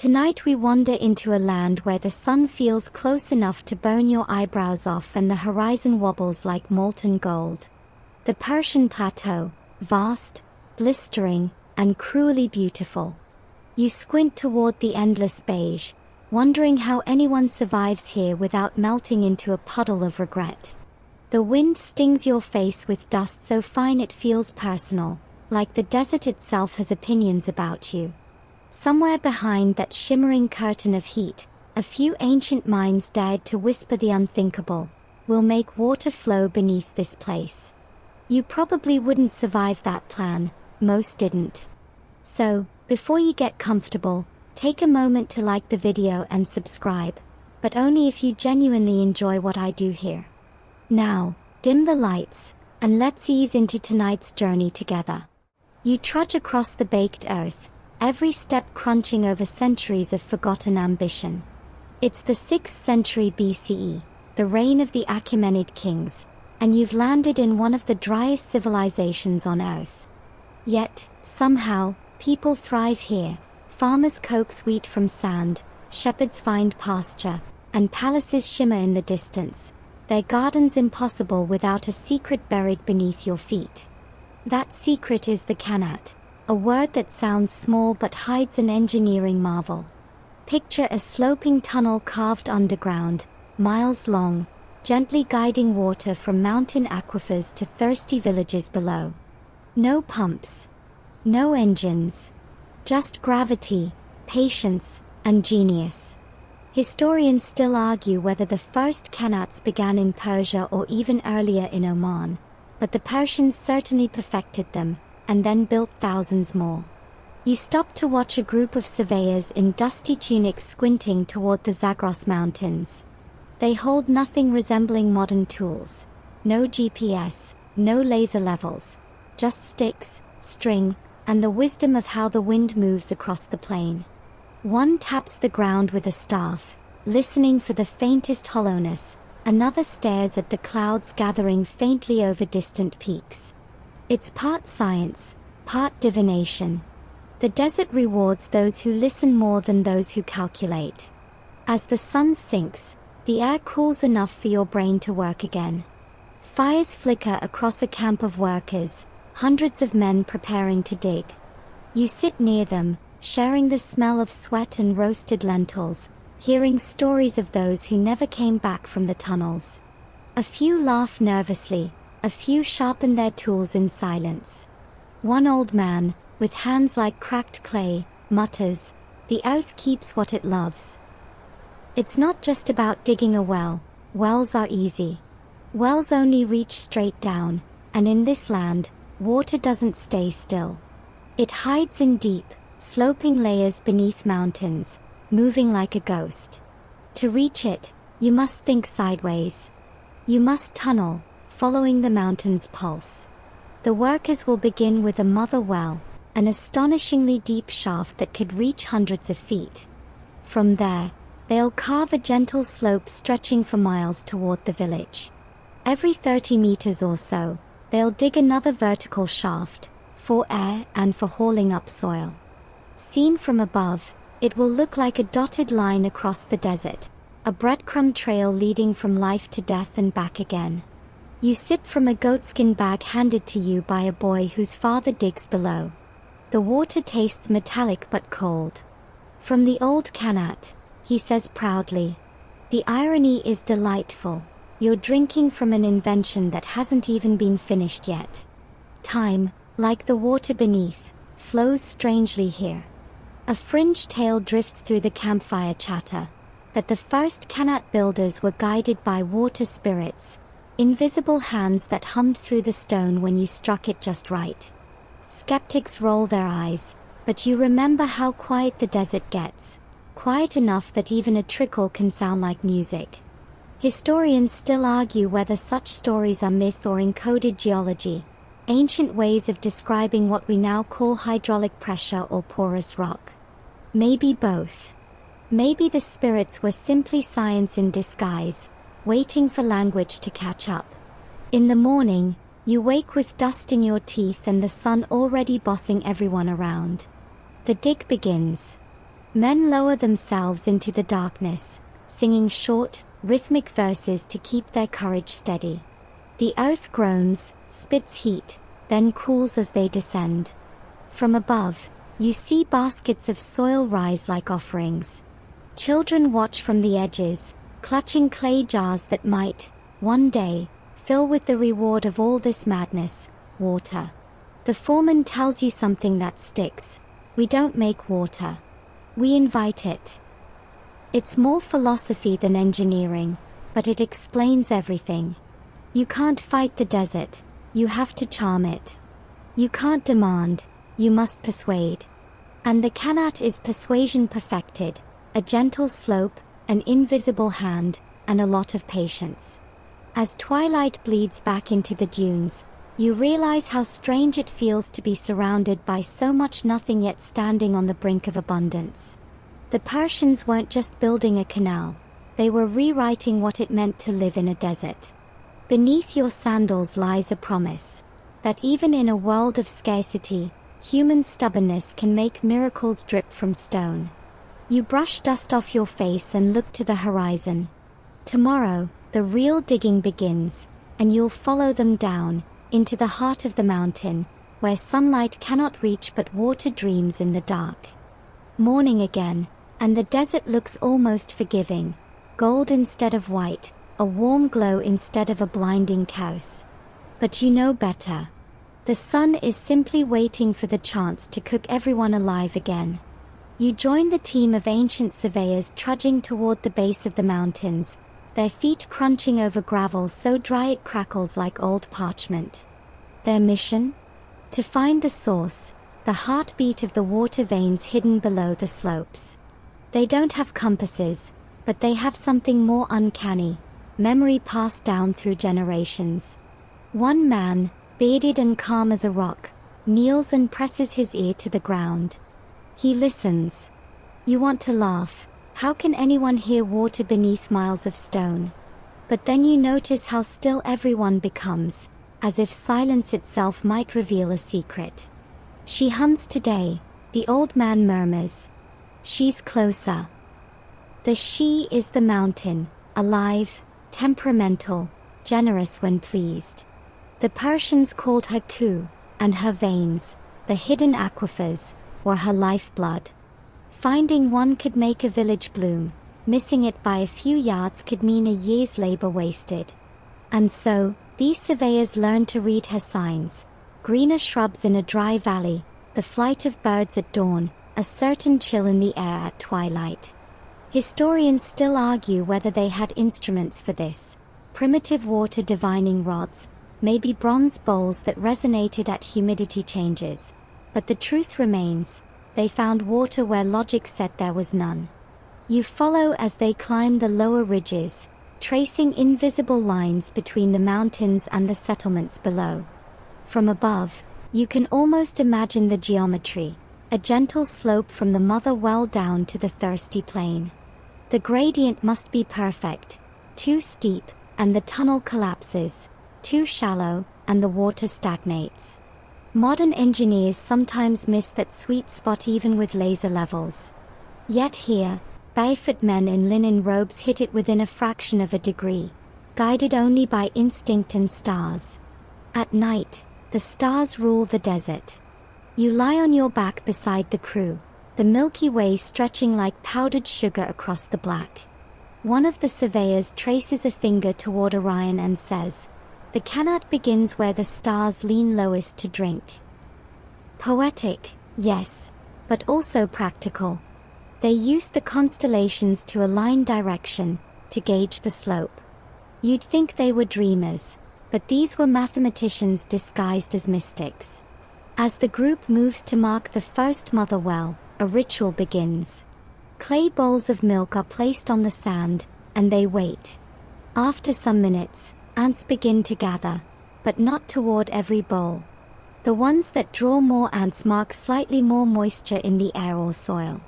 Tonight we wander into a land where the sun feels close enough to burn your eyebrows off and the horizon wobbles like molten gold. The Persian plateau, vast, blistering, and cruelly beautiful. You squint toward the endless beige, wondering how anyone survives here without melting into a puddle of regret. The wind stings your face with dust so fine it feels personal, like the desert itself has opinions about you. Somewhere behind that shimmering curtain of heat, a few ancient minds dared to whisper the unthinkable: "We'll make water flow beneath this place." You probably wouldn't survive that plan, most didn't. So, before you get comfortable, take a moment to like the video and subscribe, but only if you genuinely enjoy what I do here. Now, dim the lights, and let's ease into tonight's journey together. You trudge across the baked earth, every step crunching over centuries of forgotten ambition. It's the 6th century BCE, the reign of the Achaemenid kings, and you've landed in one of the driest civilizations on Earth. Yet, somehow, people thrive here. Farmers coax wheat from sand, shepherds find pasture, and palaces shimmer in the distance, their gardens impossible without a secret buried beneath your feet. That secret is the qanat, a word that sounds small but hides an engineering marvel. Picture a sloping tunnel carved underground, miles long, gently guiding water from mountain aquifers to thirsty villages below. No pumps, no engines, just gravity, patience, and genius. Historians still argue whether the first qanats began in Persia or even earlier in Oman, but the Persians certainly perfected them, and then built thousands more. You stop to watch a group of surveyors in dusty tunics squinting toward the Zagros Mountains. They hold nothing resembling modern tools. No GPS, no laser levels, just sticks, string, and the wisdom of how the wind moves across the plain. One taps the ground with a staff, listening for the faintest hollowness. Another stares at the clouds gathering faintly over distant peaks. It's part science, part divination. The desert rewards those who listen more than those who calculate. As the sun sinks, the air cools enough for your brain to work again. Fires flicker across a camp of workers, hundreds of men preparing to dig. You sit near them, sharing the smell of sweat and roasted lentils, hearing stories of those who never came back from the tunnels. A few laugh nervously, a few sharpen their tools in silence. One old man, with hands like cracked clay, mutters, "The earth keeps what it loves." It's not just about digging a well. Wells are easy. Wells only reach straight down, and in this land, water doesn't stay still. It hides in deep, sloping layers beneath mountains, moving like a ghost. To reach it, you must think sideways. You must tunnel, following the mountain's pulse. The workers will begin with a mother well, an astonishingly deep shaft that could reach hundreds of feet. From there, they'll carve a gentle slope stretching for miles toward the village. Every 30 meters or so, they'll dig another vertical shaft, for air and for hauling up soil. Seen from above, it will look like a dotted line across the desert, a breadcrumb trail leading from life to death and back again. You sip from a goatskin bag handed to you by a boy whose father digs below. The water tastes metallic but cold. "From the old qanat," he says proudly. The irony is delightful. You're drinking from an invention that hasn't even been finished yet. Time, like the water beneath, flows strangely here. A fringe tale drifts through the campfire chatter, that the first qanat builders were guided by water spirits, invisible hands that hummed through the stone when you struck it just right. Skeptics roll their eyes, but you remember how quiet the desert gets, quiet enough that even a trickle can sound like music. Historians still argue whether such stories are myth or encoded geology, ancient ways of describing what we now call hydraulic pressure or porous rock. Maybe both. Maybe the spirits were simply science in disguise, waiting for language to catch up. In the morning, you wake with dust in your teeth and the sun already bossing everyone around. The dig begins. Men lower themselves into the darkness, singing short, rhythmic verses to keep their courage steady. The earth groans, spits heat, then cools as they descend. From above, you see baskets of soil rise like offerings. Children watch from the edges, clutching clay jars that might, one day, fill with the reward of all this madness, water. The foreman tells you something that sticks. We don't make water. We invite it. It's more philosophy than engineering, but it explains everything. You can't fight the desert, you have to charm it. You can't demand, you must persuade. And the qanat is persuasion perfected, a gentle slope, an invisible hand, and a lot of patience. As twilight bleeds back into the dunes, you realize how strange it feels to be surrounded by so much nothing yet standing on the brink of abundance. The Persians weren't just building a canal, they were rewriting what it meant to live in a desert. Beneath your sandals lies a promise that even in a world of scarcity, human stubbornness can make miracles drip from stone. You brush dust off your face and look to the horizon. Tomorrow, the real digging begins, and you'll follow them down into the heart of the mountain, where sunlight cannot reach but water dreams in the dark. Morning again, and the desert looks almost forgiving, gold instead of white, a warm glow instead of a blinding chaos. But you know better. The sun is simply waiting for the chance to cook everyone alive again. You join the team of ancient surveyors trudging toward the base of the mountains, their feet crunching over gravel so dry it crackles like old parchment. Their mission? To find the source, the heartbeat of the water veins hidden below the slopes. They don't have compasses, but they have something more uncanny, memory passed down through generations. One man, bearded and calm as a rock, kneels and presses his ear to the ground. He listens. You want to laugh. How can anyone hear water beneath miles of stone? But then you notice how still everyone becomes, as if silence itself might reveal a secret. She hums today, the old man murmurs. She's closer. The she is the mountain, alive, temperamental, generous when pleased. The Persians called her Ku, and her veins, the hidden aquifers, were her lifeblood. Finding one could make a village bloom, missing it by a few yards could mean a year's labor wasted. And so, these surveyors learned to read her signs: greener shrubs in a dry valley, the flight of birds at dawn, a certain chill in the air at twilight. Historians still argue whether they had instruments for this: primitive water divining rods, maybe bronze bowls that resonated at humidity changes. But the truth remains, they found water where logic said there was none. You follow as they climb the lower ridges, tracing invisible lines between the mountains and the settlements below. From above, you can almost imagine the geometry, a gentle slope from the mother well down to the thirsty plain. The gradient must be perfect, too steep, and the tunnel collapses, too shallow, and the water stagnates. Modern engineers sometimes miss that sweet spot even with laser levels. Yet here, barefoot men in linen robes hit it within a fraction of a degree, guided only by instinct and stars. At night, the stars rule the desert. You lie on your back beside the crew, the Milky Way stretching like powdered sugar across the black. One of the surveyors traces a finger toward Orion and says, "The qanat begins where the stars lean lowest to drink." Poetic, yes, but also practical. They use the constellations to align direction, to gauge the slope. You'd think they were dreamers, but these were mathematicians disguised as mystics. As the group moves to mark the first mother well, a ritual begins. Clay bowls of milk are placed on the sand, and they wait. After some minutes, ants begin to gather, but not toward every bowl. The ones that draw more ants mark slightly more moisture in the air or soil.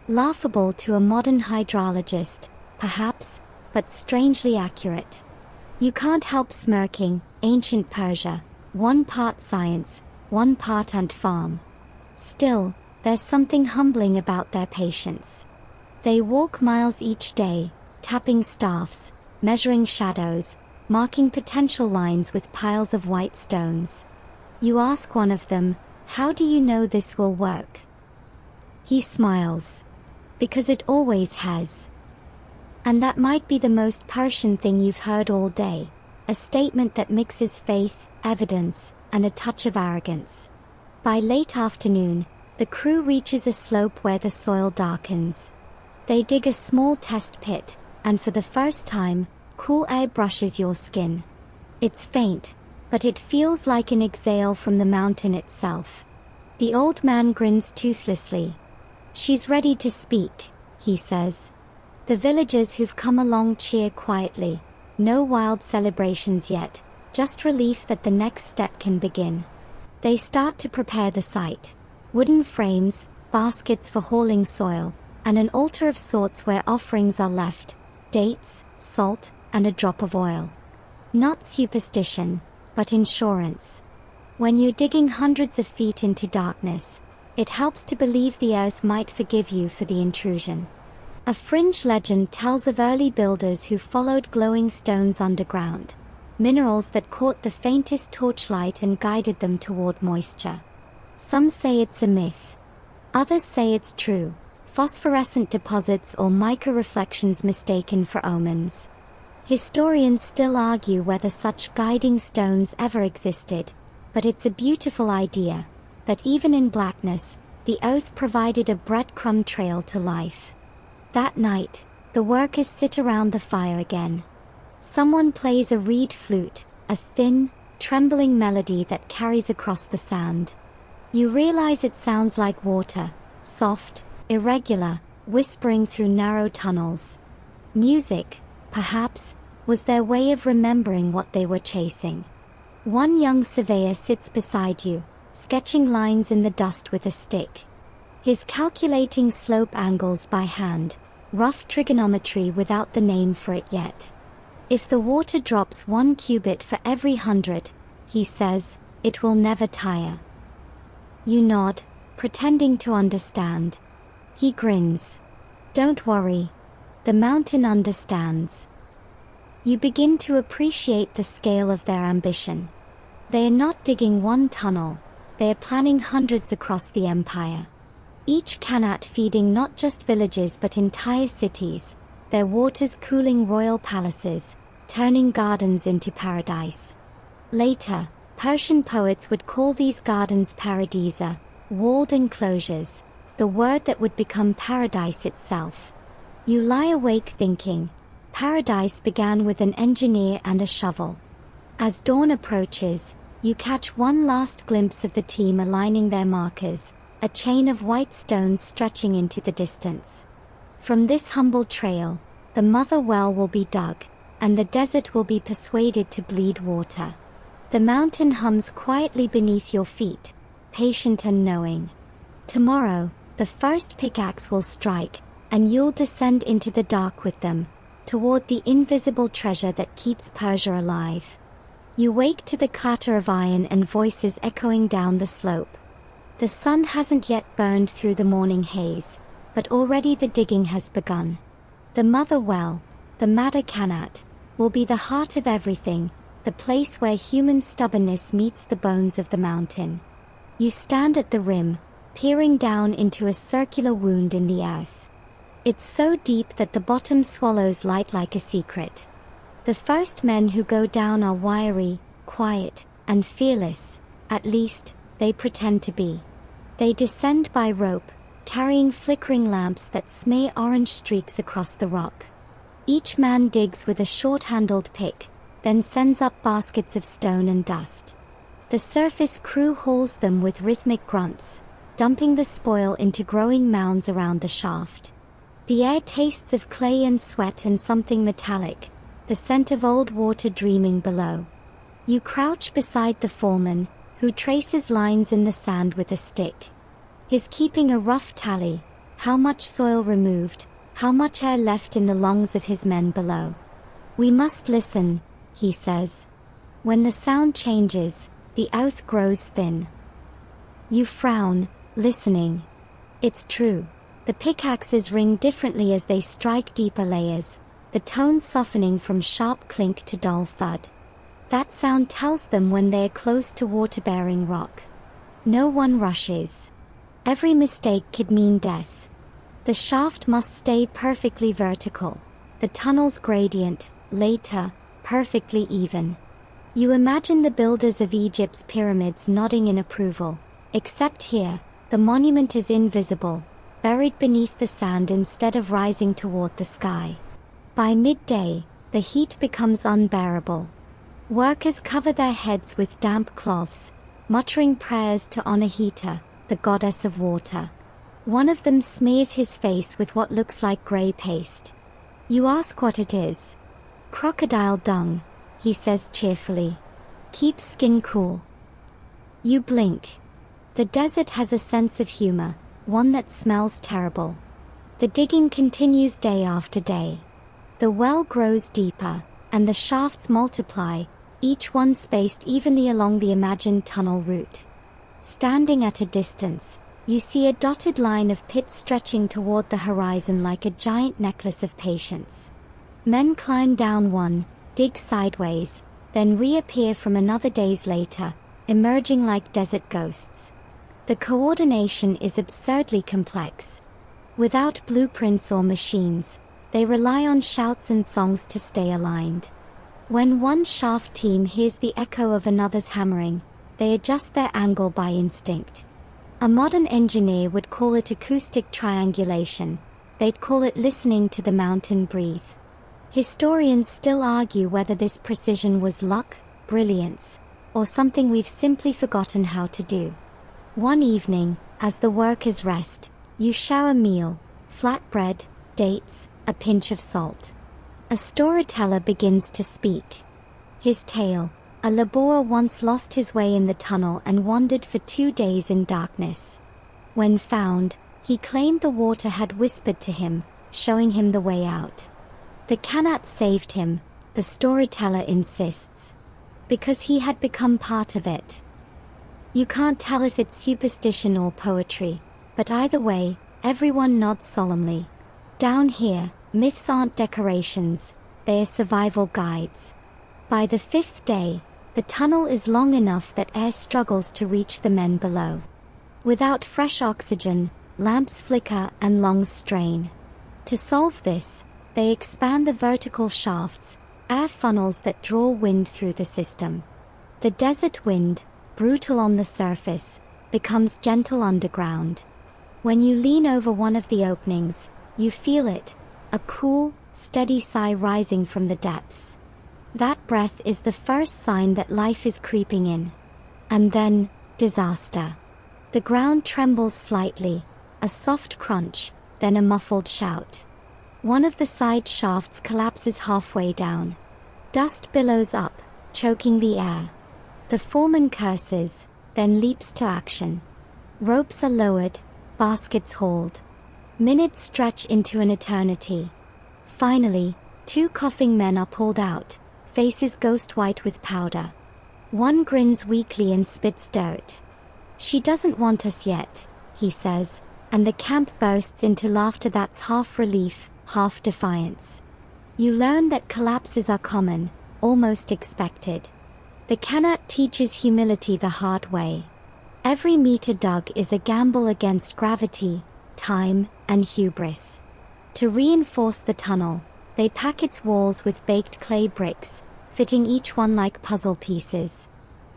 Laughable to a modern hydrologist, perhaps, but strangely accurate. You can't help smirking, ancient Persia, one part science, one part ant farm. Still, There's something humbling about their patience. They walk miles each day, tapping staffs, measuring shadows, marking potential lines with piles of white stones. You ask one of them, "How do you know this will work?" He smiles. "Because it always has." And that might be the most Persian thing you've heard all day, a statement that mixes faith, evidence, and a touch of arrogance. By late afternoon, the crew reaches a slope where the soil darkens. They dig a small test pit, and for the first time, cool air brushes your skin. It's faint, but it feels like an exhale from the mountain itself. The old man grins toothlessly. "She's ready to speak," he says. The villagers who've come along cheer quietly. No wild celebrations yet, just relief that the next step can begin. They start to prepare the site. Wooden frames, baskets for hauling soil, and an altar of sorts where offerings are left, dates, salt, and a drop of oil. Not superstition, but insurance. When you're digging hundreds of feet into darkness, it helps to believe the earth might forgive you for the intrusion. A fringe legend tells of early builders who followed glowing stones underground, minerals that caught the faintest torchlight and guided them toward moisture. Some say it's a myth. Others say it's true, phosphorescent deposits or mica reflections mistaken for omens. Historians still argue whether such guiding stones ever existed, but it's a beautiful idea, that even in blackness, the earth provided a breadcrumb trail to life. That night, the workers sit around the fire again. Someone plays a reed flute, a thin, trembling melody that carries across the sand. You realize it sounds like water, soft, irregular, whispering through narrow tunnels. Music, perhaps, was their way of remembering what they were chasing. One young surveyor sits beside you, sketching lines in the dust with a stick. He's calculating slope angles by hand, rough trigonometry without the name for it yet. If the water drops 1 cubit for every 100, he says, it will never tire. You nod, pretending to understand. He grins. Don't worry. The mountain understands. You begin to appreciate the scale of their ambition. They are not digging one tunnel, they are planning hundreds across the empire. Each qanat feeding not just villages but entire cities, their waters cooling royal palaces, turning gardens into paradise. Later, Persian poets would call these gardens paradisa, walled enclosures, the word that would become paradise itself. You lie awake thinking, paradise began with an engineer and a shovel. As dawn approaches, you catch one last glimpse of the team aligning their markers, a chain of white stones stretching into the distance. From this humble trail, the mother well will be dug, and the desert will be persuaded to bleed water. The mountain hums quietly beneath your feet, patient and knowing. Tomorrow, the first pickaxe will strike, and you'll descend into the dark with them, toward the invisible treasure that keeps Persia alive. You wake to the clatter of iron and voices echoing down the slope. The sun hasn't yet burned through the morning haze, but already the digging has begun. The mother well, the mother qanat, will be the heart of everything, the place where human stubbornness meets the bones of the mountain. You stand at the rim, peering down into a circular wound in the earth. It's so deep that the bottom swallows light like a secret. The first men who go down are wiry, quiet, and fearless, at least, they pretend to be. They descend by rope, carrying flickering lamps that smear orange streaks across the rock. Each man digs with a short-handled pick, then sends up baskets of stone and dust. The surface crew hauls them with rhythmic grunts, dumping the spoil into growing mounds around the shaft. The air tastes of clay and sweat and something metallic, the scent of old water dreaming below. You crouch beside the foreman, who traces lines in the sand with a stick. He's keeping a rough tally, how much soil removed, how much air left in the lungs of his men below. We must listen, he says. When the sound changes, the earth grows thin. You frown, listening. It's true. The pickaxes ring differently as they strike deeper layers, the tone softening from sharp clink to dull thud. That sound tells them when they're close to water-bearing rock. No one rushes. Every mistake could mean death. The shaft must stay perfectly vertical. The tunnel's gradient, later, perfectly even. You imagine the builders of Egypt's pyramids nodding in approval. Except here, the monument is invisible, buried beneath the sand instead of rising toward the sky. By midday, the heat becomes unbearable. Workers cover their heads with damp cloths, muttering prayers to Unhurried, the goddess of water. One of them smears his face with what looks like gray paste. You ask what it is. Crocodile dung, he says cheerfully. Keeps skin cool. You blink. The desert has a sense of humor, one that smells terrible. The digging continues day after day. The well grows deeper, and the shafts multiply, each one spaced evenly along the imagined tunnel route. Standing at a distance, you see a dotted line of pits stretching toward the horizon like a giant necklace of patience. Men climb down one, dig sideways, then reappear from another days later, emerging like desert ghosts. The coordination is absurdly complex. Without blueprints or machines, they rely on shouts and songs to stay aligned. When one shaft team hears the echo of another's hammering, they adjust their angle by instinct. A modern engineer would call it acoustic triangulation. They'd call it listening to the mountain breathe. Historians still argue whether this precision was luck, brilliance, or something we've simply forgotten how to do. One evening, as the workers rest, you shower meal, flatbread, dates, a pinch of salt. A storyteller begins to speak. His tale: a laborer once lost his way in the tunnel and wandered for 2 days in darkness. When found, he claimed the water had whispered to him, showing him the way out. The qanat saved him, the storyteller insists, because he had become part of it. You can't tell if it's superstition or poetry, but either way, everyone nods solemnly. Down here, myths aren't decorations, they're survival guides. By the 5th day, the tunnel is long enough that air struggles to reach the men below. Without fresh oxygen, lamps flicker and lungs strain. To solve this, they expand the vertical shafts, air funnels that draw wind through the system. The desert wind, brutal on the surface, becomes gentle underground. When you lean over one of the openings, you feel it, a cool, steady sigh rising from the depths. That breath is the first sign that life is creeping in. And then, disaster. The ground trembles slightly, a soft crunch, then a muffled shout. One of the side shafts collapses halfway down. Dust billows up, choking the air. The foreman curses, then leaps to action. Ropes are lowered, baskets hauled. Minutes stretch into an eternity. Finally, 2 coughing men are pulled out, faces ghost white with powder. One grins weakly and spits dirt. "She doesn't want us yet," he says, and the camp bursts into laughter that's half relief, half defiance. You learn that collapses are common, almost expected. The qanat teaches humility the hard way. Every meter dug is a gamble against gravity, time, and hubris. To reinforce the tunnel, they pack its walls with baked clay bricks, fitting each one like puzzle pieces.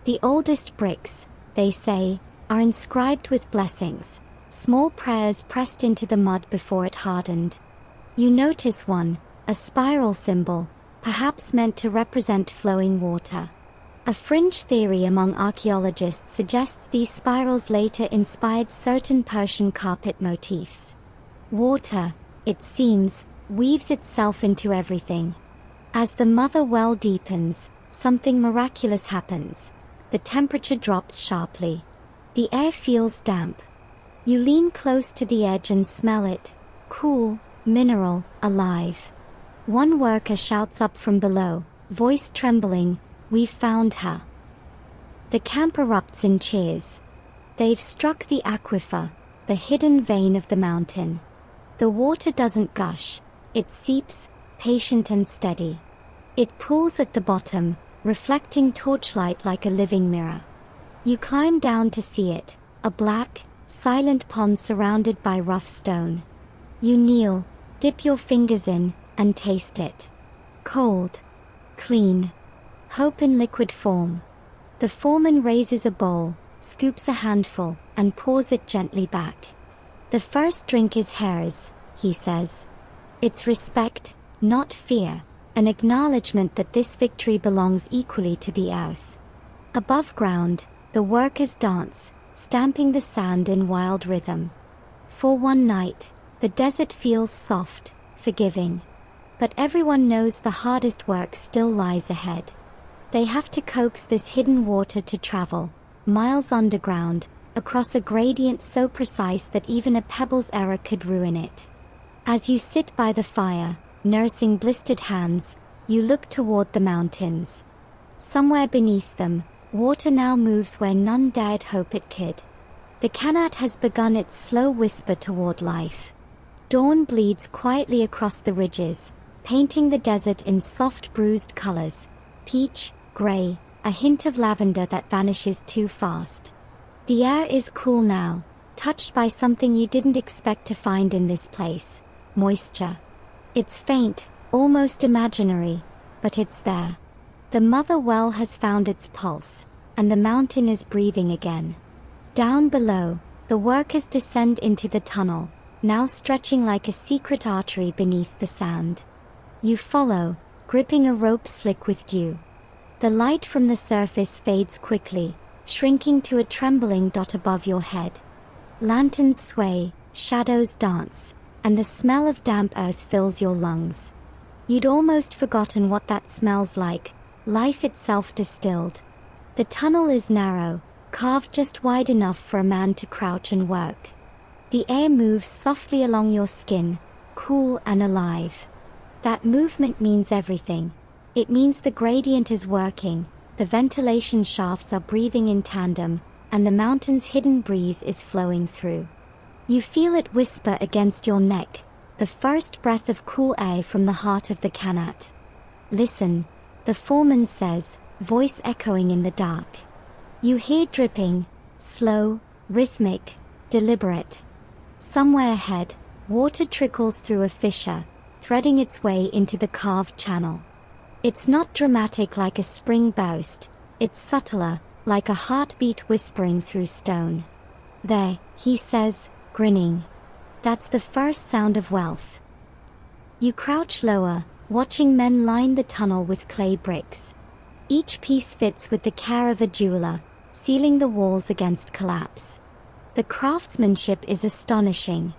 The oldest bricks, they say, are inscribed with blessings, small prayers pressed into the mud before it hardened. You notice one, a spiral symbol, perhaps meant to represent flowing water. A fringe theory among archaeologists suggests these spirals later inspired certain Persian carpet motifs. Water, it seems, weaves itself into everything. As the mother well deepens, something miraculous happens. The temperature drops sharply. The air feels damp. You lean close to the edge and smell it, cool, mineral, alive. One worker shouts up from below, voice trembling, "We've found her." The camp erupts in cheers. They've struck the aquifer, the hidden vein of the mountain. The water doesn't gush, it seeps, patient and steady. It pools at the bottom, reflecting torchlight like a living mirror. You climb down to see it, a black, silent pond surrounded by rough stone. You kneel, dip your fingers in, and taste it. Cold. Clean. Hope in liquid form. The foreman raises a bowl, scoops a handful, and pours it gently back. The first drink is hers, he says. It's respect, not fear, an acknowledgement that this victory belongs equally to the earth. Above ground, the workers dance, stamping the sand in wild rhythm. For one night, the desert feels soft, forgiving. But everyone knows the hardest work still lies ahead. They have to coax this hidden water to travel, miles underground, across a gradient so precise that even a pebble's error could ruin it. As you sit by the fire, nursing blistered hands, you look toward the mountains. Somewhere beneath them, water now moves where none dared hope it could. The Qanat has begun its slow whisper toward life. Dawn bleeds quietly across the ridges, painting the desert in soft bruised colors, peach, gray, a hint of lavender that vanishes too fast. The air is cool now, touched by something you didn't expect to find in this place, moisture. It's faint, almost imaginary, but it's there. The mother well has found its pulse, and the mountain is breathing again. Down below, the workers descend into the tunnel, now stretching like a secret artery beneath the sand. You follow, gripping a rope slick with dew. The light from the surface fades quickly, shrinking to a trembling dot above your head. Lanterns sway, shadows dance, and the smell of damp earth fills your lungs. You'd almost forgotten what that smells like, life itself distilled. The tunnel is narrow, carved just wide enough for a man to crouch and work. The air moves softly along your skin, cool and alive. That movement means everything. It means the gradient is working, the ventilation shafts are breathing in tandem, and the mountain's hidden breeze is flowing through. You feel it whisper against your neck, the first breath of cool air from the heart of the Qanat. Listen, the foreman says, voice echoing in the dark. You hear dripping, slow, rhythmic, deliberate. Somewhere ahead, water trickles through a fissure, threading its way into the carved channel. It's not dramatic like a spring burst, it's subtler, like a heartbeat whispering through stone. There, he says, grinning. That's the first sound of wealth. You crouch lower, watching men line the tunnel with clay bricks. Each piece fits with the care of a jeweler, sealing the walls against collapse. The craftsmanship is astonishing.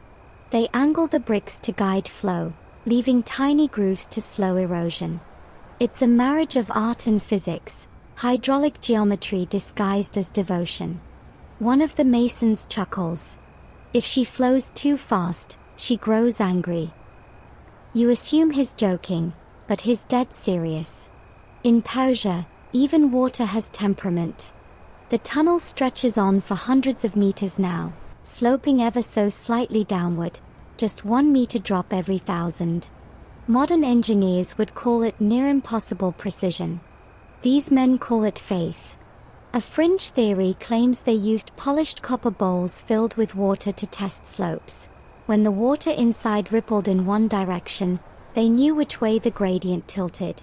They angle the bricks to guide flow, leaving tiny grooves to slow erosion. It's a marriage of art and physics, hydraulic geometry disguised as devotion. One of the masons chuckles. If she flows too fast, she grows angry. You assume he's joking, but he's dead serious. In Persia, even water has temperament. The tunnel stretches on for hundreds of meters now, sloping ever so slightly downward, just 1 meter drop every 1,000. Modern engineers would call it near impossible precision. These men call it faith. A fringe theory claims they used polished copper bowls filled with water to test slopes. When the water inside rippled in one direction, they knew which way the gradient tilted.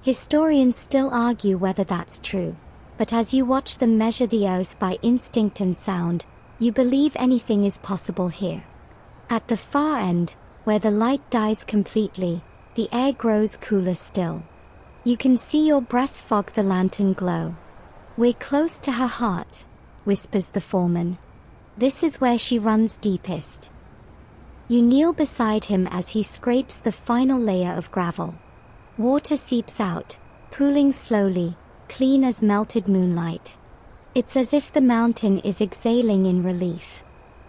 Historians still argue whether that's true, but as you watch them measure the earth by instinct and sound, you believe anything is possible here. At the far end, where the light dies completely, the air grows cooler still. You can see your breath fog the lantern glow. We're close to her heart, whispers the foreman. This is where she runs deepest. You kneel beside him as he scrapes the final layer of gravel. Water seeps out, pooling slowly, clean as melted moonlight. It's as if the mountain is exhaling in relief.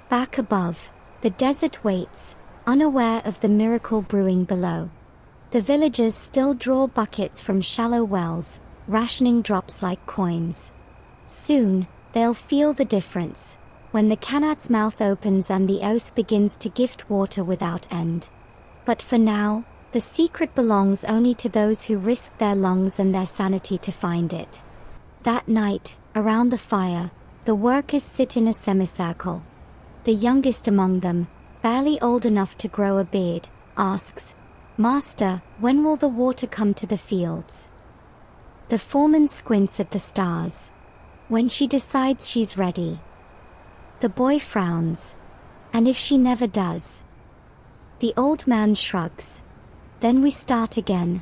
Back above, the desert waits, unaware of the miracle brewing below. The villagers still draw buckets from shallow wells, rationing drops like coins. Soon, they'll feel the difference. when the qanat's mouth opens and the oath begins to gift water without end. But for now, the secret belongs only to those who risk their lungs and their sanity to find it. That night, around the fire, the workers sit in a semicircle. The youngest among them, barely old enough to grow a beard, asks, "Master, when will the water come to the fields?" The foreman squints at the stars. "When she decides she's ready." The boy frowns. "And if she never does?" The old man shrugs. "Then we start again."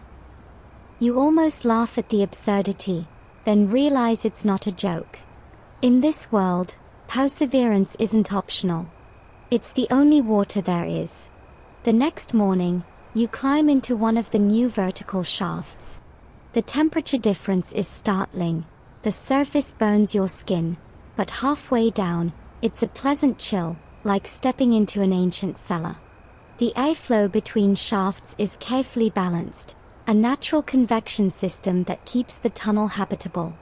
You almost laugh at the absurdity, then realize it's not a joke. In this world, perseverance isn't optional. It's the only water there is. The next morning, you climb into one of the new vertical shafts. The temperature difference is startling. The surface burns your skin, but halfway down, it's a pleasant chill, like stepping into an ancient cellar. The airflow between shafts is carefully balanced, a natural convection system that keeps the tunnel habitable.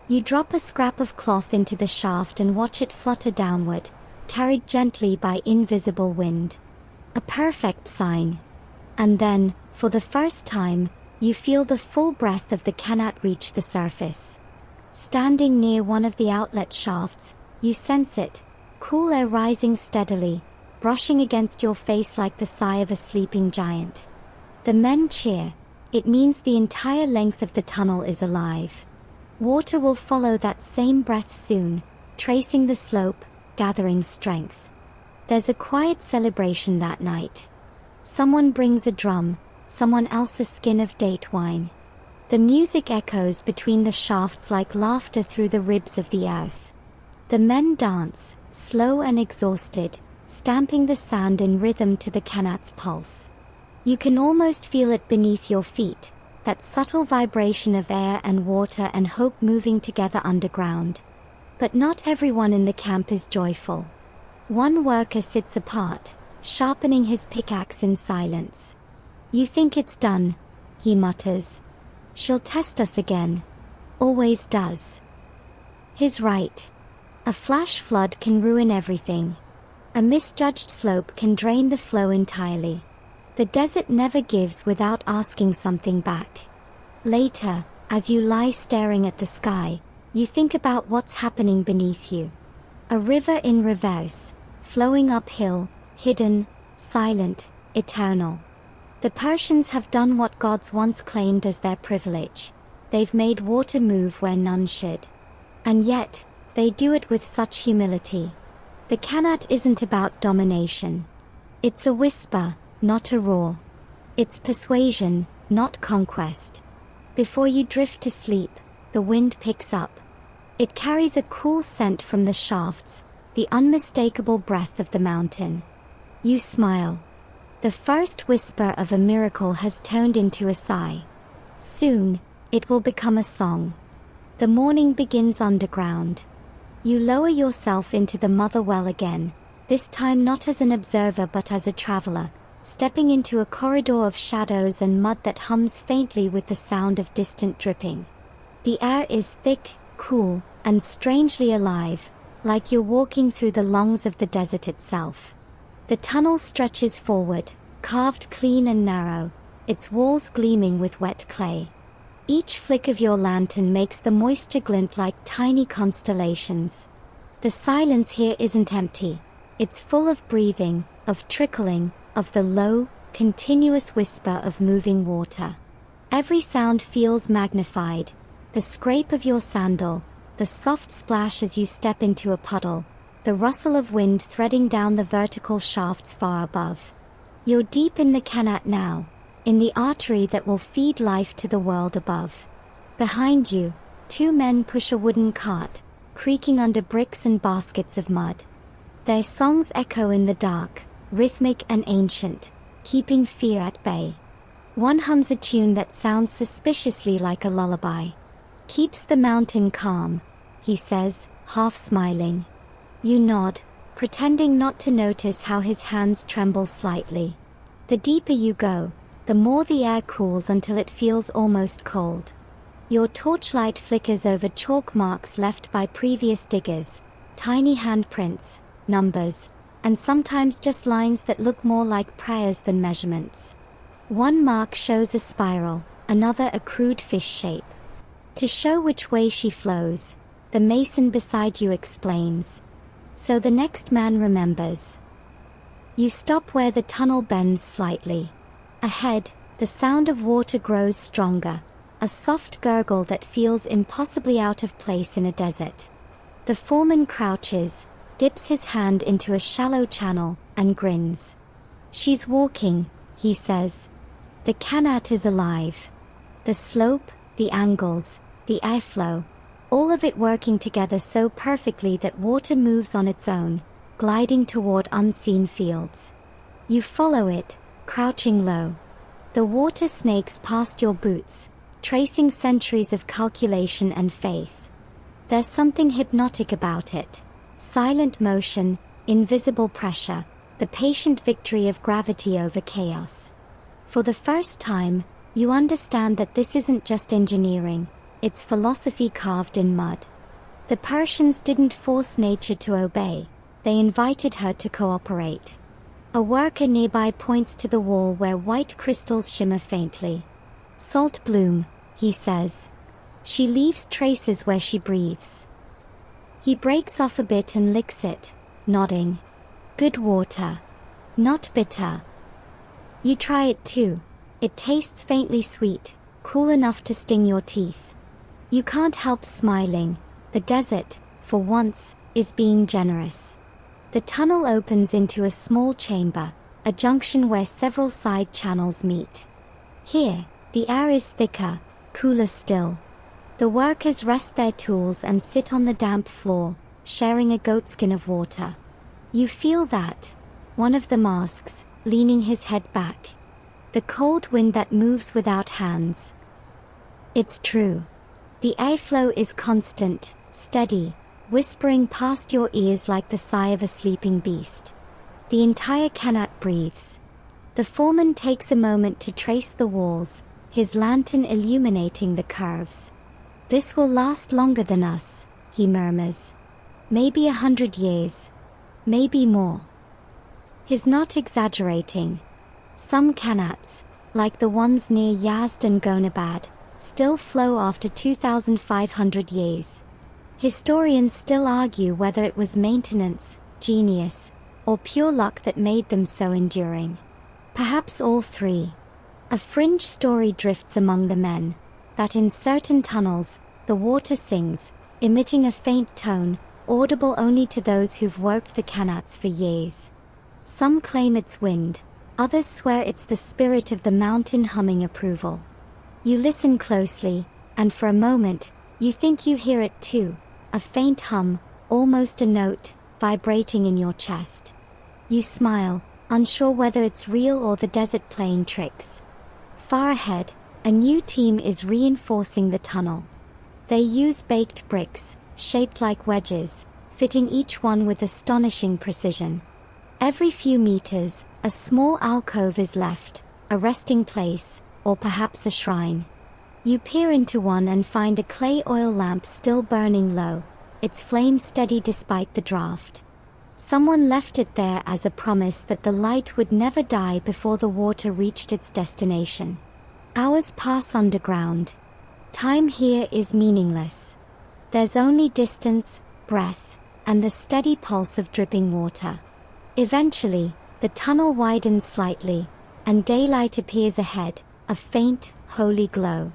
You drop a scrap of cloth into the shaft and watch it flutter downward, carried gently by invisible wind. A perfect sign. And then, for the first time, you feel the full breath of the qanat reach the surface. Standing near one of the outlet shafts, you sense it, cool air rising steadily, brushing against your face like the sigh of a sleeping giant. The men cheer. It means the entire length of the tunnel is alive. Water will follow that same breath soon, tracing the slope, gathering strength. There's a quiet celebration that night. Someone brings a drum, someone else a skin of date wine. The music echoes between the shafts like laughter through the ribs of the earth. The men dance, slow and exhausted, stamping the sand in rhythm to the qanat's pulse. You can almost feel it beneath your feet, that subtle vibration of air and water and hope moving together underground. But not everyone in the camp is joyful. One worker sits apart, sharpening his pickaxe in silence. "You think it's done," he mutters. "She'll test us again. Always does." He's right. A flash flood can ruin everything. A misjudged slope can drain the flow entirely. The desert never gives without asking something back. Later, as you lie staring at the sky, you think about what's happening beneath you. A river in reverse, flowing uphill, hidden, silent, eternal. The Persians have done what gods once claimed as their privilege. They've made water move where none should. And yet, they do it with such humility. The qanat isn't about domination. It's a whisper, not a roar. It's persuasion, not conquest. Before you drift to sleep, the wind picks up. It carries a cool scent from the shafts, the unmistakable breath of the mountain. You smile. The first whisper of a miracle has toned into a sigh. Soon, it will become a song. The morning begins underground. You lower yourself into the mother well again, this time not as an observer but as a traveler, stepping into a corridor of shadows and mud that hums faintly with the sound of distant dripping. The air is thick, cool, and strangely alive, like you're walking through the lungs of the desert itself. The tunnel stretches forward, carved clean and narrow, its walls gleaming with wet clay. Each flick of your lantern makes the moisture glint like tiny constellations. The silence here isn't empty. It's full of breathing, of trickling, of the low, continuous whisper of moving water. Every sound feels magnified. The scrape of your sandal, the soft splash as you step into a puddle, the rustle of wind threading down the vertical shafts far above. You're deep in the qanat now, in the artery that will feed life to the world above. Behind you, two men push a wooden cart, creaking under bricks and baskets of mud. Their songs echo in the dark, rhythmic and ancient, keeping fear at bay. One hums a tune that sounds suspiciously like a lullaby. "Keeps the mountain calm," he says, half smiling. You nod, pretending not to notice how his hands tremble slightly. The deeper you go, the more the air cools until it feels almost cold. Your torchlight flickers over chalk marks left by previous diggers, tiny handprints, numbers, and sometimes just lines that look more like prayers than measurements. One mark shows a spiral, another a crude fish shape. To show which way she flows, the mason beside you explains. So the next man remembers. You stop where the tunnel bends slightly. Ahead, the sound of water grows stronger, a soft gurgle that feels impossibly out of place in a desert. The foreman crouches, dips his hand into a shallow channel, and grins. "She's walking," he says. "The qanat is alive." The slope, the angles, the airflow, all of it working together so perfectly that water moves on its own, gliding toward unseen fields. You follow it, crouching low. The water snakes past your boots, tracing centuries of calculation and faith. There's something hypnotic about it. Silent motion, invisible pressure, the patient victory of gravity over chaos. For the first time, you understand that this isn't just engineering, it's philosophy carved in mud. The Persians didn't force nature to obey, they invited her to cooperate. A worker nearby points to the wall where white crystals shimmer faintly. "Salt bloom," he says. "She leaves traces where she breathes." He breaks off a bit and licks it, nodding. "Good water. Not bitter." You try it too. It tastes faintly sweet, cool enough to sting your teeth. You can't help smiling. The desert, for once, is being generous. The tunnel opens into a small chamber, a junction where several side channels meet. Here, the air is thicker, cooler still. The workers rest their tools and sit on the damp floor, sharing a goatskin of water. You feel that. One of them asks, leaning his head back. "The cold wind that moves without hands." It's true. The airflow is constant, steady, whispering past your ears like the sigh of a sleeping beast. The entire qanat breathes. The foreman takes a moment to trace the walls, his lantern illuminating the curves. "This will last longer than us," he murmurs. "Maybe 100 years. Maybe more." He's not exaggerating. Some qanats, like the ones near Yazd and Gonabad, still flow after 2,500 years. Historians still argue whether it was maintenance, genius, or pure luck that made them so enduring. Perhaps all three. A fringe story drifts among the men, that in certain tunnels, the water sings, emitting a faint tone, audible only to those who've worked the qanats for years. Some claim it's wind, others swear it's the spirit of the mountain humming approval. You listen closely, and for a moment, you think you hear it too, a faint hum, almost a note, vibrating in your chest. You smile, unsure whether it's real or the desert playing tricks. Far ahead, a new team is reinforcing the tunnel. They use baked bricks, shaped like wedges, fitting each one with astonishing precision. Every few meters, a small alcove is left, a resting place, or perhaps a shrine. You peer into one and find a clay oil lamp still burning low, its flame steady despite the draft. Someone left it there as a promise that the light would never die before the water reached its destination. Hours pass underground. Time here is meaningless. There's only distance, breath, and the steady pulse of dripping water. Eventually, the tunnel widens slightly, and daylight appears ahead, a faint, holy glow.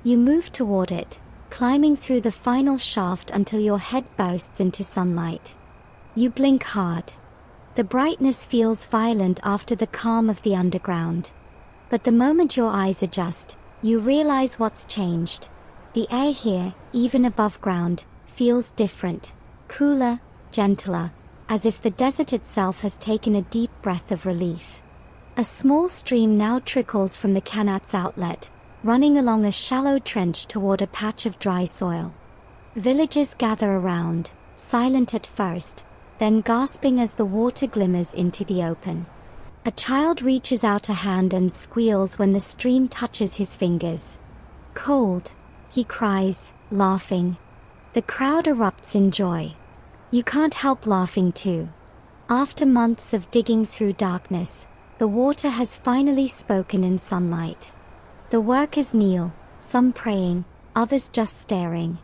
You move toward it, climbing through the final shaft until your head bursts into sunlight. You blink hard. The brightness feels violent after the calm of the underground. But the moment your eyes adjust, you realize what's changed. The air here, even above ground, feels different, cooler, gentler, as if the desert itself has taken a deep breath of relief. A small stream now trickles from the qanat's outlet, running along a shallow trench toward a patch of dry soil. Villagers gather around, silent at first, then gasping as the water glimmers into the open. A child reaches out a hand and squeals when the stream touches his fingers. "Cold," he cries, laughing. The crowd erupts in joy. You can't help laughing too. After months of digging through darkness, the water has finally spoken in sunlight. The workers kneel, some praying, others just staring.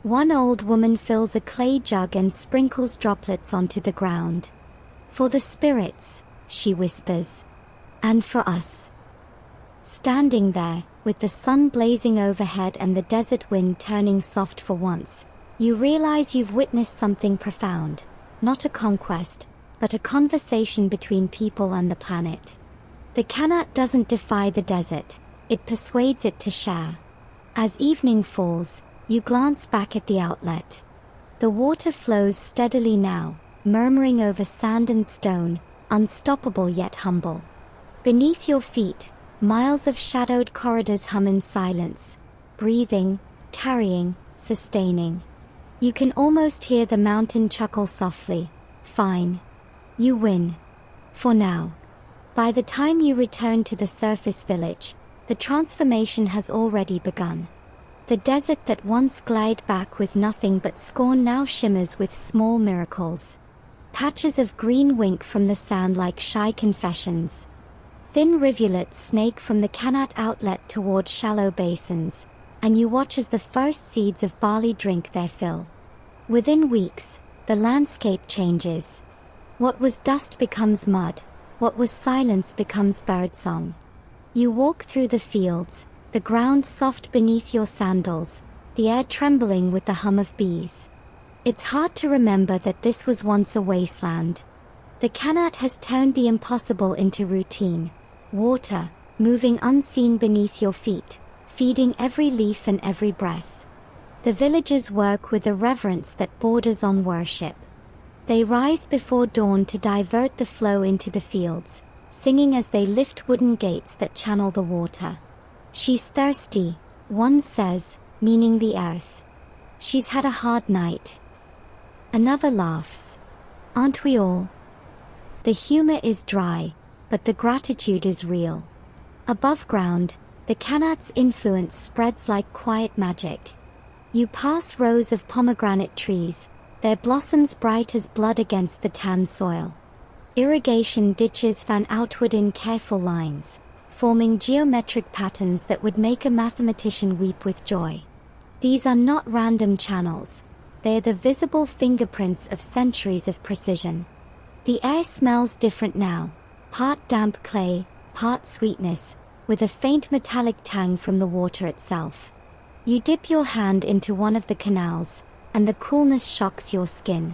One old woman fills a clay jug and sprinkles droplets onto the ground. For the spirits, she whispers. And for us. Standing there, with the sun blazing overhead and the desert wind turning soft for once, you realize you've witnessed something profound. Not a conquest, but a conversation between people and the planet. The qanat doesn't defy the desert, it persuades it to share. As evening falls, you glance back at the outlet. The water flows steadily now, murmuring over sand and stone, unstoppable yet humble. Beneath your feet, miles of shadowed corridors hum in silence, breathing, carrying, sustaining. You can almost hear the mountain chuckle softly. Fine. You win. For now. By the time you return to the surface village, the transformation has already begun. The desert that once glided back with nothing but scorn now shimmers with small miracles. Patches of green wink from the sand like shy confessions. Thin rivulets snake from the qanat outlet toward shallow basins, and you watch as the first seeds of barley drink their fill. Within weeks, the landscape changes. What was dust becomes mud, what was silence becomes birdsong. You walk through the fields, the ground soft beneath your sandals, the air trembling with the hum of bees. It's hard to remember that this was once a wasteland. The qanat has turned the impossible into routine. Water, moving unseen beneath your feet, feeding every leaf and every breath. The villagers work with a reverence that borders on worship. They rise before dawn to divert the flow into the fields, singing as they lift wooden gates that channel the water. She's thirsty, one says, meaning the earth. She's had a hard night. Another laughs. Aren't we all? The humor is dry, but the gratitude is real. Above ground, the qanat's influence spreads like quiet magic. You pass rows of pomegranate trees, their blossoms bright as blood against the tan soil. Irrigation ditches fan outward in careful lines, forming geometric patterns that would make a mathematician weep with joy. These are not random channels. They are the visible fingerprints of centuries of precision. The air smells different now, part damp clay, part sweetness, with a faint metallic tang from the water itself. You dip your hand into one of the canals, and the coolness shocks your skin.